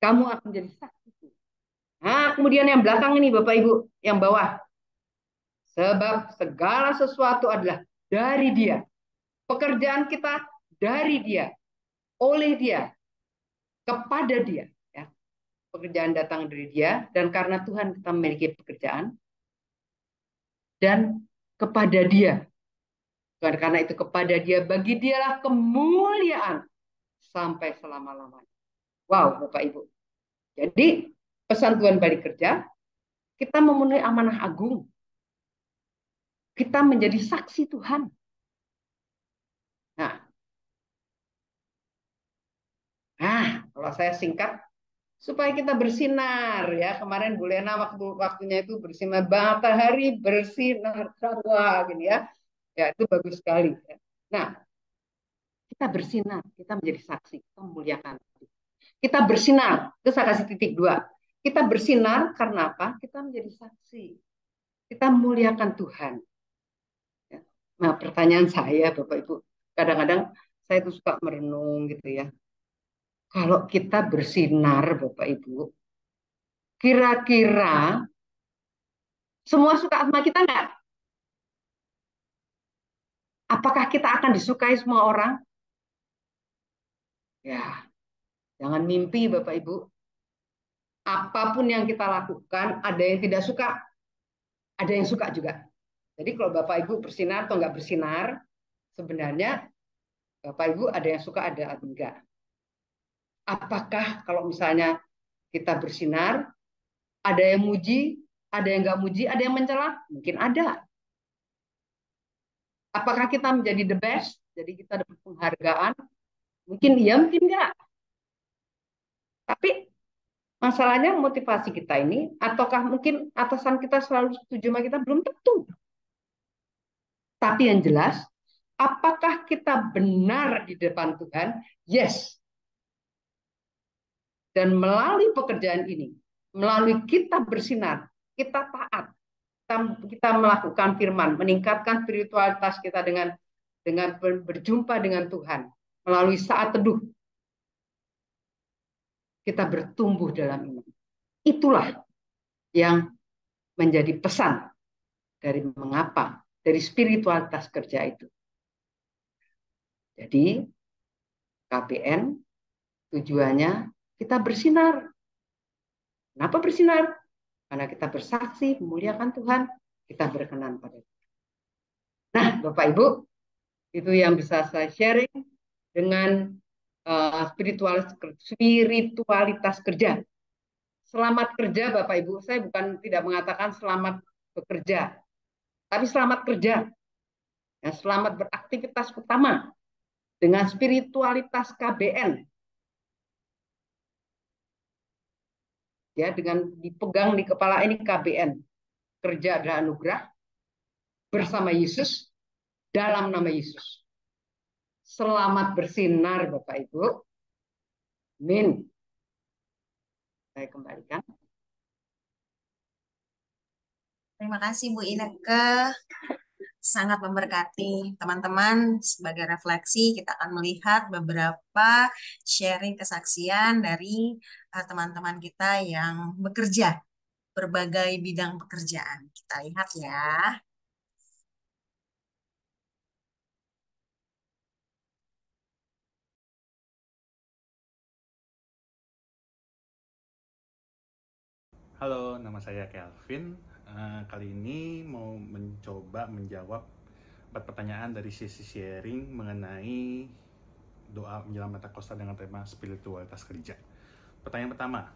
Kamu akan menjadi saksiku. Nah, kemudian yang belakang ini Bapak Ibu, yang bawah. Sebab segala sesuatu adalah dari Dia. Pekerjaan kita dari Dia. Oleh Dia. Kepada Dia. Ya. Pekerjaan datang dari Dia. Dan karena Tuhan kita memiliki pekerjaan. Dan kepada Dia. Karena itu kepada Dia, bagi Dialah kemuliaan sampai selama-lamanya. Wow, Bapak Ibu. Jadi pesan Tuhan balik kerja, kita memenuhi amanah agung. Kita menjadi saksi Tuhan. Nah, kalau saya singkat, supaya kita bersinar ya. Kemarin Bu Lena waktunya itu bersinar, matahari bersinar wah gini ya. Ya itu bagus sekali. Nah, kita bersinar, kita menjadi saksi, kita memuliakan. Kita bersinar, itu saya kasih titik 2. Kita bersinar karena apa? Kita menjadi saksi. Kita memuliakan Tuhan. Nah, pertanyaan saya Bapak Ibu, kadang-kadang saya itu suka merenung gitu ya. Kalau kita bersinar Bapak Ibu, kira-kira semua suka sama kita nggak? Apakah kita akan disukai semua orang? Ya, jangan mimpi Bapak Ibu. Apapun yang kita lakukan, ada yang tidak suka, ada yang suka juga. Jadi kalau Bapak Ibu bersinar atau nggak bersinar, sebenarnya Bapak Ibu ada yang suka, ada yang enggak. Apakah kalau misalnya kita bersinar, ada yang muji, ada yang nggak muji, ada yang mencela? Mungkin ada. Apakah kita menjadi the best? Jadi kita dapat penghargaan? Mungkin iya, mungkin enggak. Tapi masalahnya motivasi kita ini, ataukah mungkin atasan kita selalu setuju sama kita? Belum tentu. Tapi yang jelas, apakah kita benar di depan Tuhan? Yes. Dan melalui pekerjaan ini, melalui kita bersinar, kita taat, kita melakukan firman, meningkatkan spiritualitas kita dengan berjumpa dengan Tuhan, melalui saat teduh, kita bertumbuh dalam iman. Itulah yang menjadi pesan dari mengapa, dari spiritualitas kerja itu. Jadi, KBN tujuannya kita bersinar. Kenapa bersinar? Karena kita bersaksi, memuliakan Tuhan, kita berkenan pada Tuhan. Nah, Bapak Ibu, itu yang bisa saya sharing dengan spiritualitas kerja. Selamat kerja Bapak Ibu. Saya bukan tidak mengatakan selamat bekerja, tapi selamat kerja. Ya, selamat beraktivitas utama dengan spiritualitas KBN. Ya, dengan dipegang di kepala ini KBN, kerja adalah anugerah, bersama Yesus, dalam nama Yesus. Selamat bersinar Bapak Ibu. Amin. Saya kembalikan. Terima kasih Bu Ineke. Sangat memberkati teman-teman. Sebagai refleksi kita akan melihat beberapa sharing kesaksian dari teman-teman kita yang bekerja berbagai bidang pekerjaan. Kita lihat ya. Halo, nama saya Kelvin. Kali ini mau mencoba menjawab 4 pertanyaan dari sesi sharing mengenai doa menjelang Pentakosta dengan tema spiritualitas kerja. Pertanyaan pertama,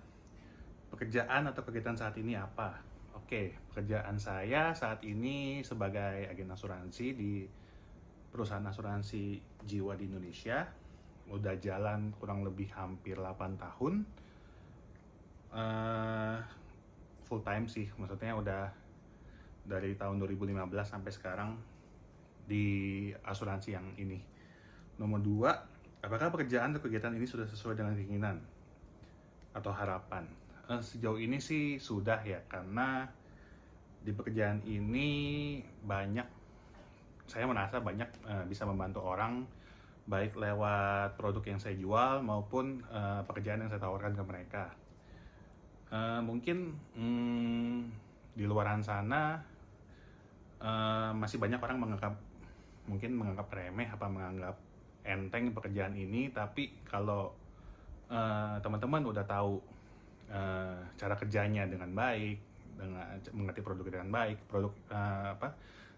pekerjaan atau kegiatan saat ini apa? Oke, pekerjaan saya saat ini sebagai agen asuransi di perusahaan asuransi jiwa di Indonesia. Udah jalan kurang lebih hampir 8 tahun. Full time sih, maksudnya udah dari tahun 2015 sampai sekarang di asuransi yang ini. Nomor 2, apakah pekerjaan atau kegiatan ini sudah sesuai dengan keinginan atau harapan? Sejauh ini sih sudah ya, karena di pekerjaan ini saya merasa banyak bisa membantu orang, baik lewat produk yang saya jual maupun pekerjaan yang saya tawarkan ke mereka. Mungkin di luaran sana masih banyak orang menganggap remeh apa menganggap enteng pekerjaan ini, tapi kalau teman-teman udah tahu cara kerjanya dengan baik, dengan mengerti produk dengan baik,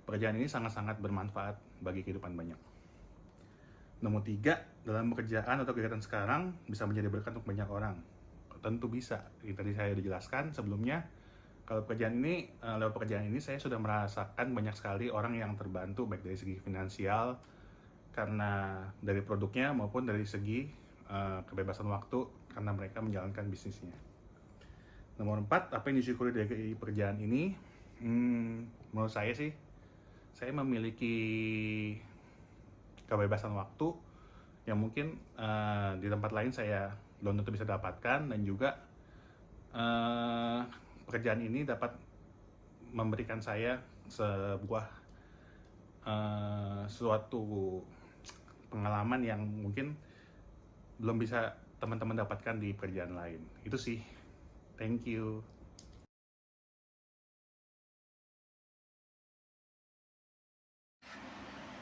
pekerjaan ini sangat-sangat bermanfaat bagi kehidupan banyak. Nomor 3, dalam pekerjaan atau kegiatan sekarang bisa menjadi berkat untuk banyak orang. Tentu bisa. Tadi saya dijelaskan sebelumnya, kalau lewat pekerjaan ini saya sudah merasakan banyak sekali orang yang terbantu, baik dari segi finansial, karena dari produknya maupun dari segi kebebasan waktu, karena mereka menjalankan bisnisnya. Nomor 4, apa yang disyukuri dari pekerjaan ini? Menurut saya sih, saya memiliki kebebasan waktu yang mungkin di tempat lain saya belum tentu bisa dapatkan, dan juga pekerjaan ini dapat memberikan saya sebuah suatu pengalaman yang mungkin belum bisa teman-teman dapatkan di pekerjaan lain. Itu sih. Thank you.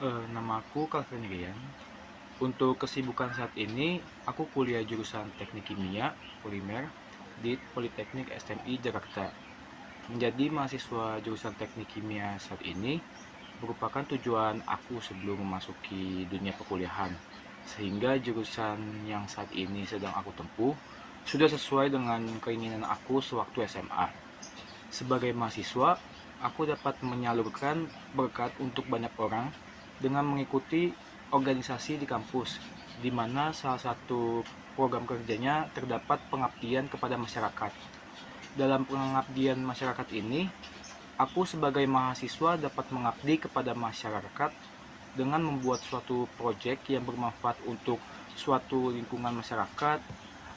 Nama aku Calvin Rian. Untuk kesibukan saat ini, aku kuliah jurusan Teknik Kimia Polimer di Politeknik STMI Jakarta. Menjadi mahasiswa jurusan Teknik Kimia saat ini merupakan tujuan aku sebelum memasuki dunia perkuliahan, sehingga jurusan yang saat ini sedang aku tempuh sudah sesuai dengan keinginan aku sewaktu SMA. Sebagai mahasiswa, aku dapat menyalurkan berkat untuk banyak orang dengan mengikuti organisasi di kampus, di mana salah satu program kerjanya terdapat pengabdian kepada masyarakat. Dalam pengabdian masyarakat ini, aku sebagai mahasiswa dapat mengabdi kepada masyarakat dengan membuat suatu proyek yang bermanfaat untuk suatu lingkungan masyarakat,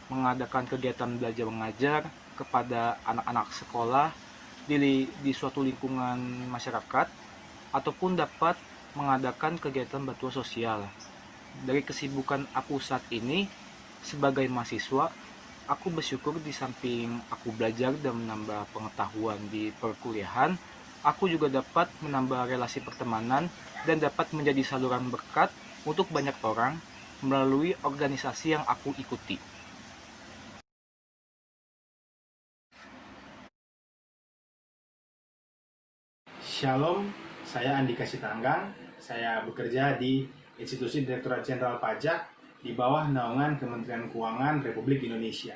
mengadakan kegiatan belajar mengajar kepada anak-anak sekolah di suatu lingkungan masyarakat, ataupun dapat mengadakan kegiatan bantuan sosial. Dari kesibukan aku saat ini sebagai mahasiswa, aku bersyukur di samping aku belajar dan menambah pengetahuan di perkuliahan, aku juga dapat menambah relasi pertemanan dan dapat menjadi saluran berkat untuk banyak orang melalui organisasi yang aku ikuti. Shalom, saya Andika Sitanggang. Saya bekerja di Institusi Direktorat Jenderal Pajak di bawah naungan Kementerian Keuangan Republik Indonesia.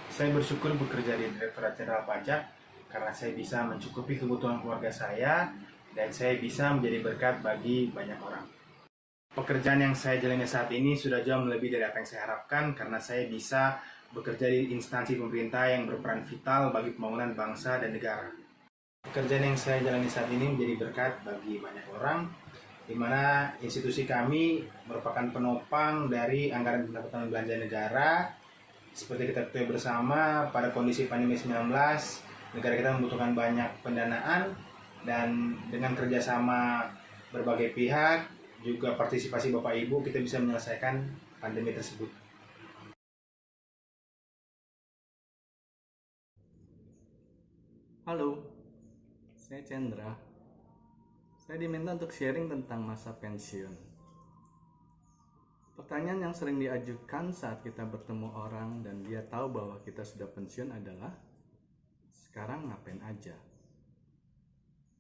Saya bersyukur bekerja di Direktorat Jenderal Pajak karena saya bisa mencukupi kebutuhan keluarga saya dan saya bisa menjadi berkat bagi banyak orang. Pekerjaan yang saya jalani saat ini sudah jauh melebihi dari apa yang saya harapkan karena saya bisa bekerja di instansi pemerintah yang berperan vital bagi pembangunan bangsa dan negara. Pekerjaan yang saya jalani saat ini menjadi berkat bagi banyak orang, di mana institusi kami merupakan penopang dari anggaran pendapatan belanja negara. Seperti kita ketahui bersama, pada kondisi pandemi 19, negara kita membutuhkan banyak pendanaan, dan dengan kerjasama berbagai pihak, juga partisipasi Bapak Ibu, kita bisa menyelesaikan pandemi tersebut. Halo, saya Chandra. Saya diminta untuk sharing tentang masa pensiun. Pertanyaan yang sering diajukan saat kita bertemu orang dan dia tahu bahwa kita sudah pensiun adalah, sekarang ngapain aja?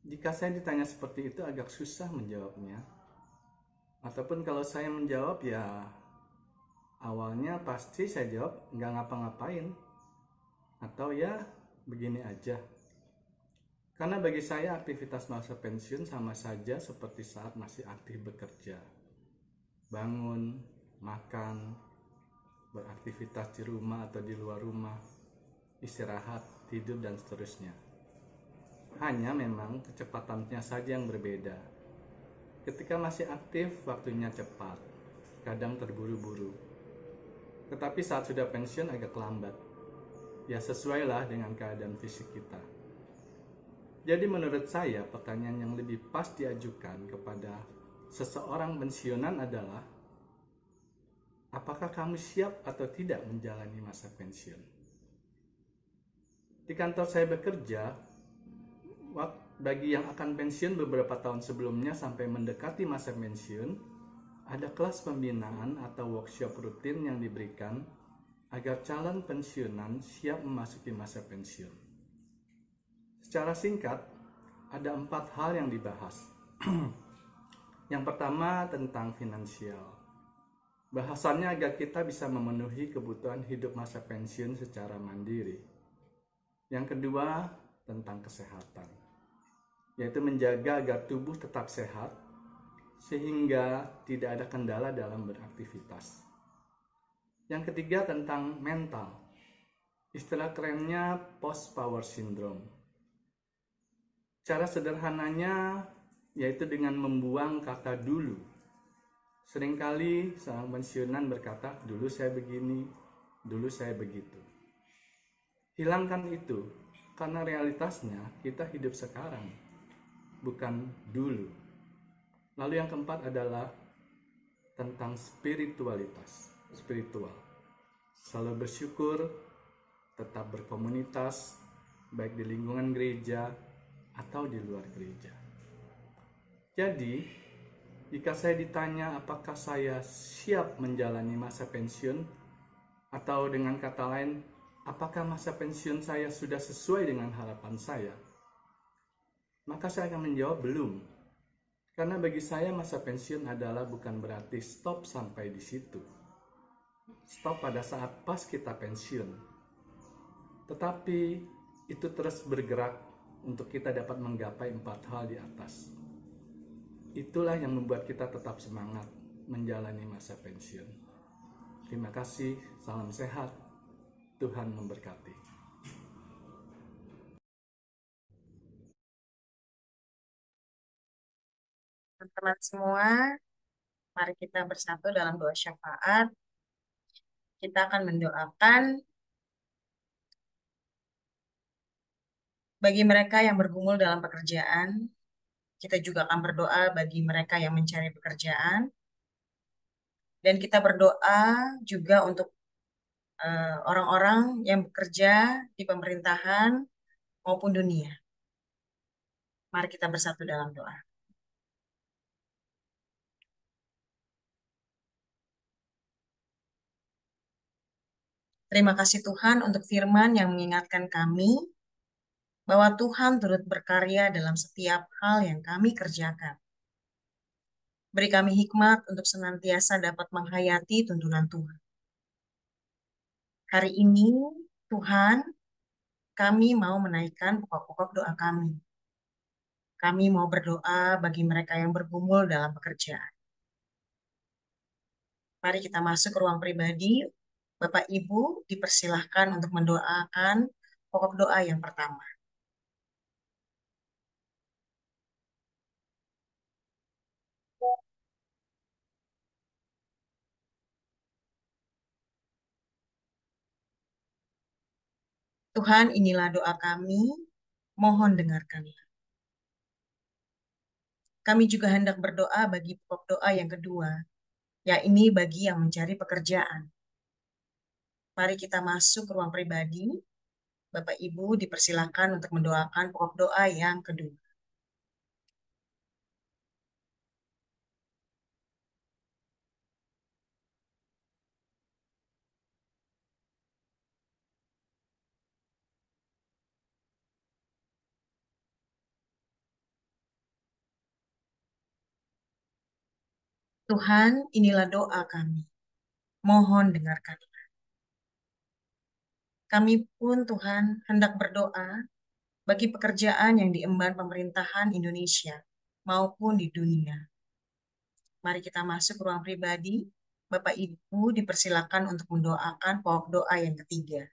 Jika saya ditanya seperti itu agak susah menjawabnya. Ataupun kalau saya menjawab ya, awalnya pasti saya jawab nggak ngapa-ngapain. Atau ya begini aja. Karena bagi saya aktivitas masa pensiun sama saja seperti saat masih aktif bekerja. Bangun, makan, beraktivitas di rumah atau di luar rumah, istirahat, tidur, dan seterusnya. Hanya memang kecepatannya saja yang berbeda. Ketika masih aktif, waktunya cepat, kadang terburu-buru. Tetapi saat sudah pensiun agak lambat. Ya sesuailah dengan keadaan fisik kita. Jadi menurut saya pertanyaan yang lebih pas diajukan kepada seseorang pensiunan adalah, apakah kamu siap atau tidak menjalani masa pensiun? Di kantor saya bekerja, bagi yang akan pensiun beberapa tahun sebelumnya sampai mendekati masa pensiun, ada kelas pembinaan atau workshop rutin yang diberikan agar calon pensiunan siap memasuki masa pensiun. Secara singkat, ada 4 hal yang dibahas. Yang pertama tentang finansial. Bahasannya agar kita bisa memenuhi kebutuhan hidup masa pensiun secara mandiri. Yang kedua, tentang kesehatan, yaitu menjaga agar tubuh tetap sehat sehingga tidak ada kendala dalam beraktivitas. Yang ketiga, tentang mental. Istilah kerennya post-power syndrome. Cara sederhananya yaitu dengan membuang kata dulu. Seringkali seorang pensiunan berkata, dulu saya begini, dulu saya begitu. Hilangkan itu, karena realitasnya kita hidup sekarang, bukan dulu. Lalu yang keempat adalah tentang spiritualitas, spiritual. Selalu bersyukur, tetap berkomunitas, baik di lingkungan gereja atau di luar gereja. Jadi, jika saya ditanya apakah saya siap menjalani masa pensiun, atau dengan kata lain, apakah masa pensiun saya sudah sesuai dengan harapan saya, maka saya akan menjawab belum. Karena bagi saya masa pensiun adalah bukan berarti stop sampai di situ. Stop pada saat pas kita pensiun. Tetapi itu terus bergerak untuk kita dapat menggapai 4 hal di atas. Itulah yang membuat kita tetap semangat menjalani masa pensiun. Terima kasih, salam sehat, Tuhan memberkati. Teman-teman semua, mari kita bersatu dalam doa syafaat. Kita akan mendoakan bagi mereka yang bergumul dalam pekerjaan. Kita juga akan berdoa bagi mereka yang mencari pekerjaan. Dan kita berdoa juga untuk orang-orang yang bekerja di pemerintahan maupun dunia. Mari kita bersatu dalam doa. Terima kasih Tuhan untuk firman yang mengingatkan kami bahwa Tuhan turut berkarya dalam setiap hal yang kami kerjakan. Beri kami hikmat untuk senantiasa dapat menghayati tuntunan Tuhan. Hari ini, Tuhan, kami mau menaikkan pokok-pokok doa kami. Kami mau berdoa bagi mereka yang bergumul dalam pekerjaan. Mari kita masuk ke ruang pribadi. Bapak Ibu dipersilahkan untuk mendoakan pokok doa yang pertama. Tuhan, inilah doa kami, mohon dengarkanlah. Kami juga hendak berdoa bagi pokok doa yang kedua, yakni bagi yang mencari pekerjaan. Mari kita masuk ke ruang pribadi. Bapak Ibu dipersilakan untuk mendoakan pokok doa yang kedua. Tuhan, inilah doa kami. Mohon dengarkanlah. Kami pun Tuhan hendak berdoa bagi pekerjaan yang diemban pemerintahan Indonesia maupun di dunia. Mari kita masuk ke ruang pribadi. Bapak Ibu dipersilakan untuk mendoakan pokok doa yang ketiga.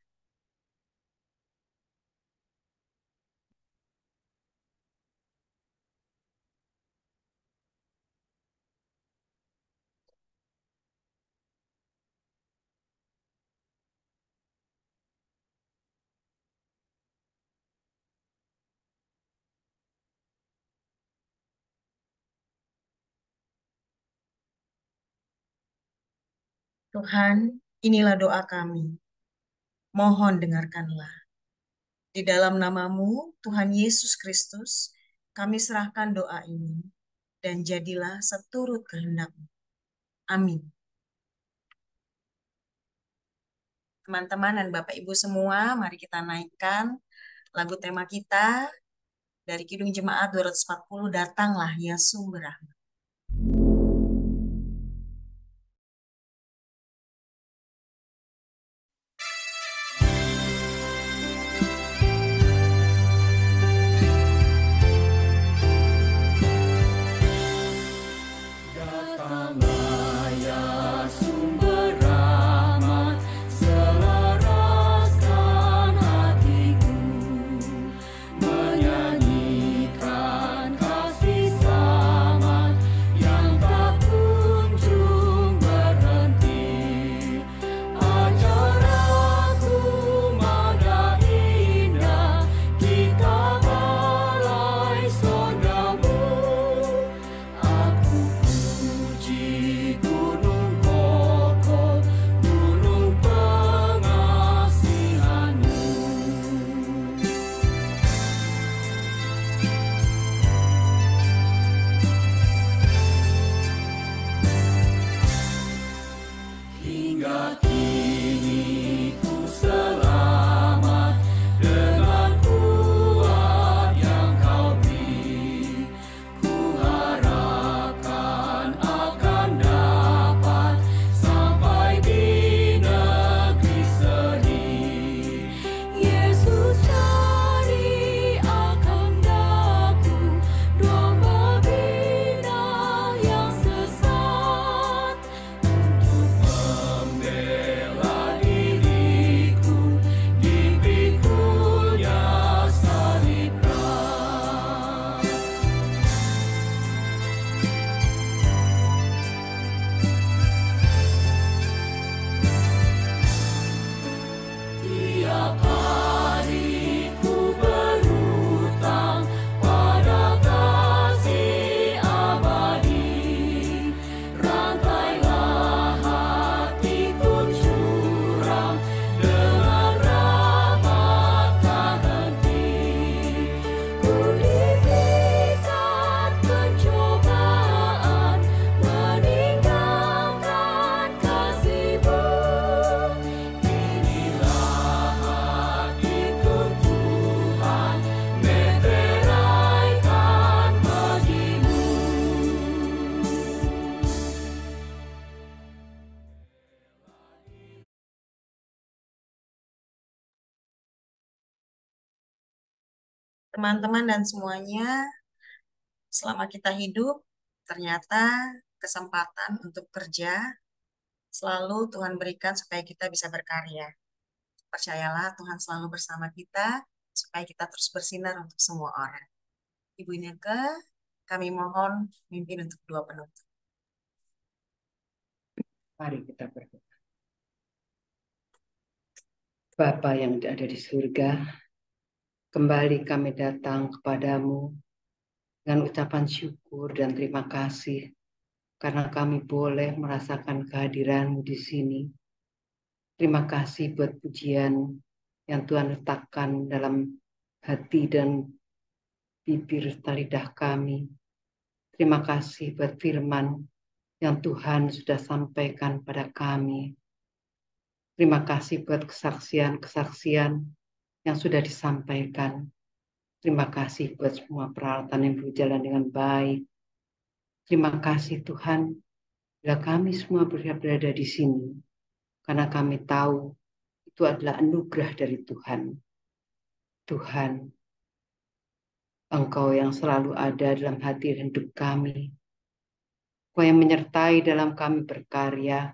Tuhan, inilah doa kami. Mohon dengarkanlah. Di dalam namamu, Tuhan Yesus Kristus, kami serahkan doa ini, dan jadilah seturut kehendak-Mu. Amin. Teman-teman dan Bapak Ibu semua, mari kita naikkan lagu tema kita dari Kidung Jemaat 240, Datanglah ya Sumber Rahmat. teman-teman dan semuanya, selama kita hidup, ternyata kesempatan untuk kerja selalu Tuhan berikan supaya kita bisa berkarya. Percayalah, Tuhan selalu bersama kita supaya kita terus bersinar untuk semua orang. Ibu Ineke, kami mohon mimpin untuk doa penutup. Mari kita berdoa. Bapa yang ada di surga, kembali kami datang kepadamu dengan ucapan syukur dan terima kasih karena kami boleh merasakan kehadiran di sini. Terima kasih buat pujian yang Tuhan letakkan dalam hati dan bibir lidah kami. Terima kasih buat firman yang Tuhan sudah sampaikan pada kami. Terima kasih buat kesaksian-kesaksian yang sudah disampaikan. Terima kasih buat semua peralatan yang berjalan dengan baik. Terima kasih Tuhan, bila kami semua berada di sini, karena kami tahu itu adalah anugerah dari Tuhan. Tuhan, Engkau yang selalu ada dalam hati dan hidup kami. Engkau yang menyertai dalam kami berkarya.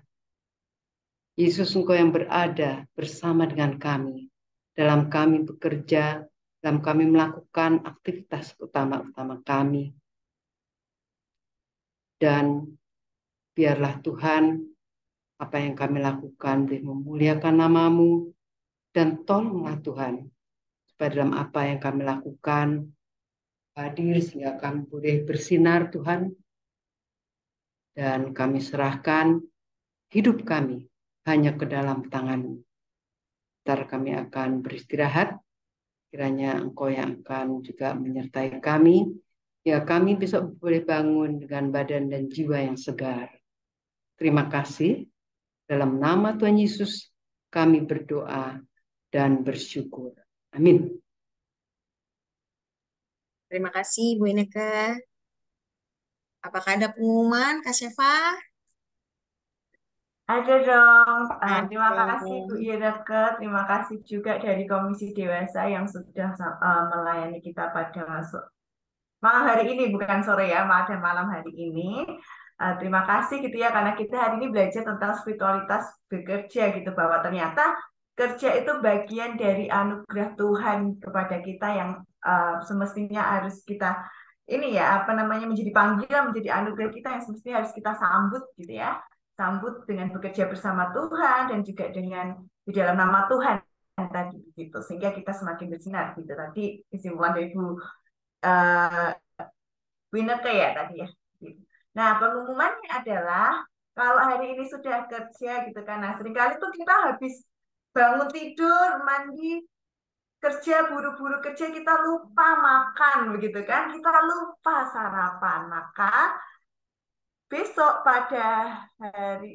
Yesus, Engkau yang berada bersama dengan kami, dalam kami bekerja, dalam kami melakukan aktivitas utama-utama kami. Dan biarlah Tuhan, apa yang kami lakukan boleh memuliakan nama-Mu, dan tolonglah Tuhan, supaya dalam apa yang kami lakukan, hadir sehingga kami boleh bersinar Tuhan, dan kami serahkan hidup kami hanya ke dalam tangan-Mu. Ntar kami akan beristirahat, kiranya Engkau yang akan juga menyertai kami, ya kami besok boleh bangun dengan badan dan jiwa yang segar. Terima kasih. Dalam nama Tuhan Yesus kami berdoa dan bersyukur. Amin. Terima kasih, Bu Ineke. Apakah ada pengumuman, Kak Syefa? Ada dong. Terima Ada. kasih Bu Ineke, terima kasih juga dari Komisi Dewasa yang sudah melayani kita pada malam hari ini, bukan sore ya, pada malam hari ini. Terima kasih gitu ya, karena kita hari ini belajar tentang spiritualitas bekerja gitu, bahwa ternyata kerja itu bagian dari anugerah Tuhan kepada kita yang semestinya harus kita ini ya, apa namanya, menjadi panggilan, menjadi anugerah kita yang semestinya harus kita sambut gitu ya. Sambut dengan bekerja bersama Tuhan dan juga dengan di dalam nama Tuhan tadi gitu, sehingga kita semakin bersinar gitu. Tadi kesimpulan dari Bu Ineke ya tadi ya. Nah, pengumumannya adalah kalau hari ini sudah kerja gitu kan, nah seringkali tuh kita habis bangun tidur, mandi, kerja, buru-buru kerja, kita lupa makan begitu kan, kita lupa sarapan. Maka besok pada hari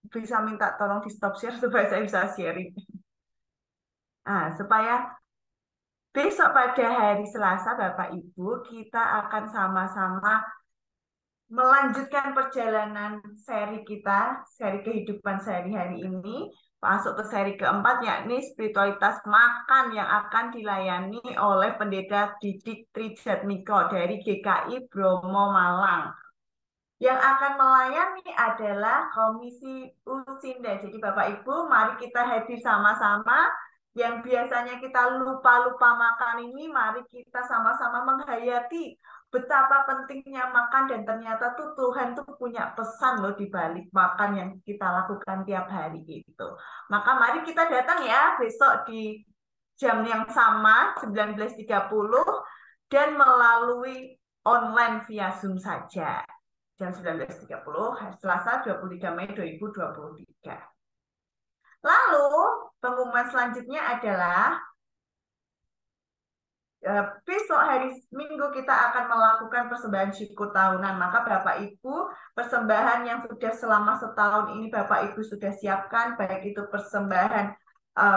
bisa minta tolong di stop share supaya saya bisa sharing. Supaya besok pada hari Selasa, Bapak Ibu, kita akan sama-sama melanjutkan perjalanan seri kita, seri kehidupan sehari-hari ini, masuk ke seri keempat, yakni spiritualitas makan yang akan dilayani oleh Pendeta Didik Trijatmiko dari GKI Bromo Malang. Yang akan melayani adalah Komisi Usinda. Jadi Bapak Ibu, mari kita hadir sama-sama. Yang biasanya kita lupa-lupa makan ini, mari kita sama-sama menghayati betapa pentingnya makan, dan ternyata tuh Tuhan tuh punya pesan loh di balik makan yang kita lakukan tiap hari gitu. Maka mari kita datang ya besok di jam yang sama 19.30 dan melalui online via Zoom saja. Jam 19.30 Selasa 23 Mei 2023. Lalu pengumuman selanjutnya adalah besok hari Minggu kita akan melakukan persembahan syukur tahunan. Maka Bapak Ibu, persembahan yang sudah selama setahun ini Bapak Ibu sudah siapkan, baik itu persembahan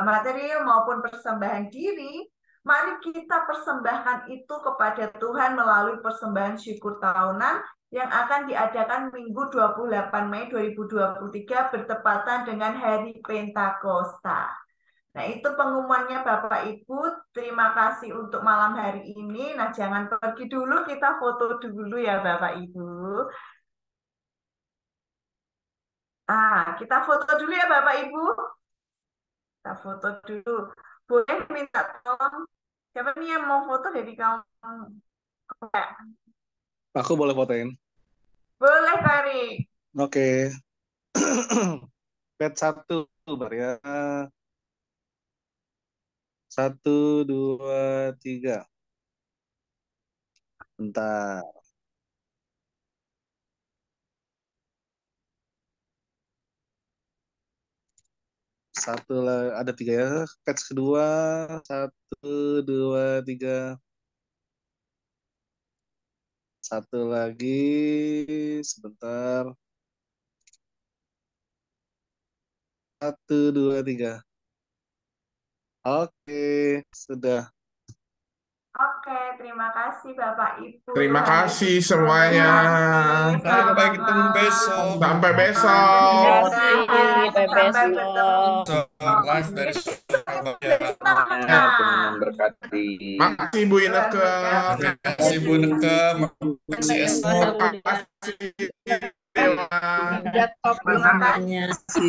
material maupun persembahan diri, mari kita persembahkan itu kepada Tuhan melalui persembahan syukur tahunan yang akan diadakan Minggu 28 Mei 2023 bertepatan dengan Hari Pentakosta. Nah, itu pengumumannya Bapak Ibu. Terima kasih untuk malam hari ini. Nah, jangan pergi dulu, kita foto dulu ya Bapak Ibu. Kita foto dulu ya Bapak Ibu. Kita foto dulu. Boleh minta tolong. Siapa nih yang mau foto dari kamu? Aku boleh fotoin. Boleh, Kari. Oke. Pet 1, Bar ya. 1, 2, 3. Bentar. Satu lah, ada 3 ya. Pet kedua, 1, 2, 3. Satu lagi, sebentar. 1, 2, 3. Oke, sudah. Oke, terima kasih Bapak Ibu. Terima Hari kasih ini semuanya. Sampai ketemu besok. Sampai Terima besok. kasih, sampai Sampai besok. bertemu. Live dari Surabaya. Tuhan memberkati. Makasih Bu Ineke. Terima kasih Bu Neke. Makasih Esmo. Makasih Dewa. Terima kasih.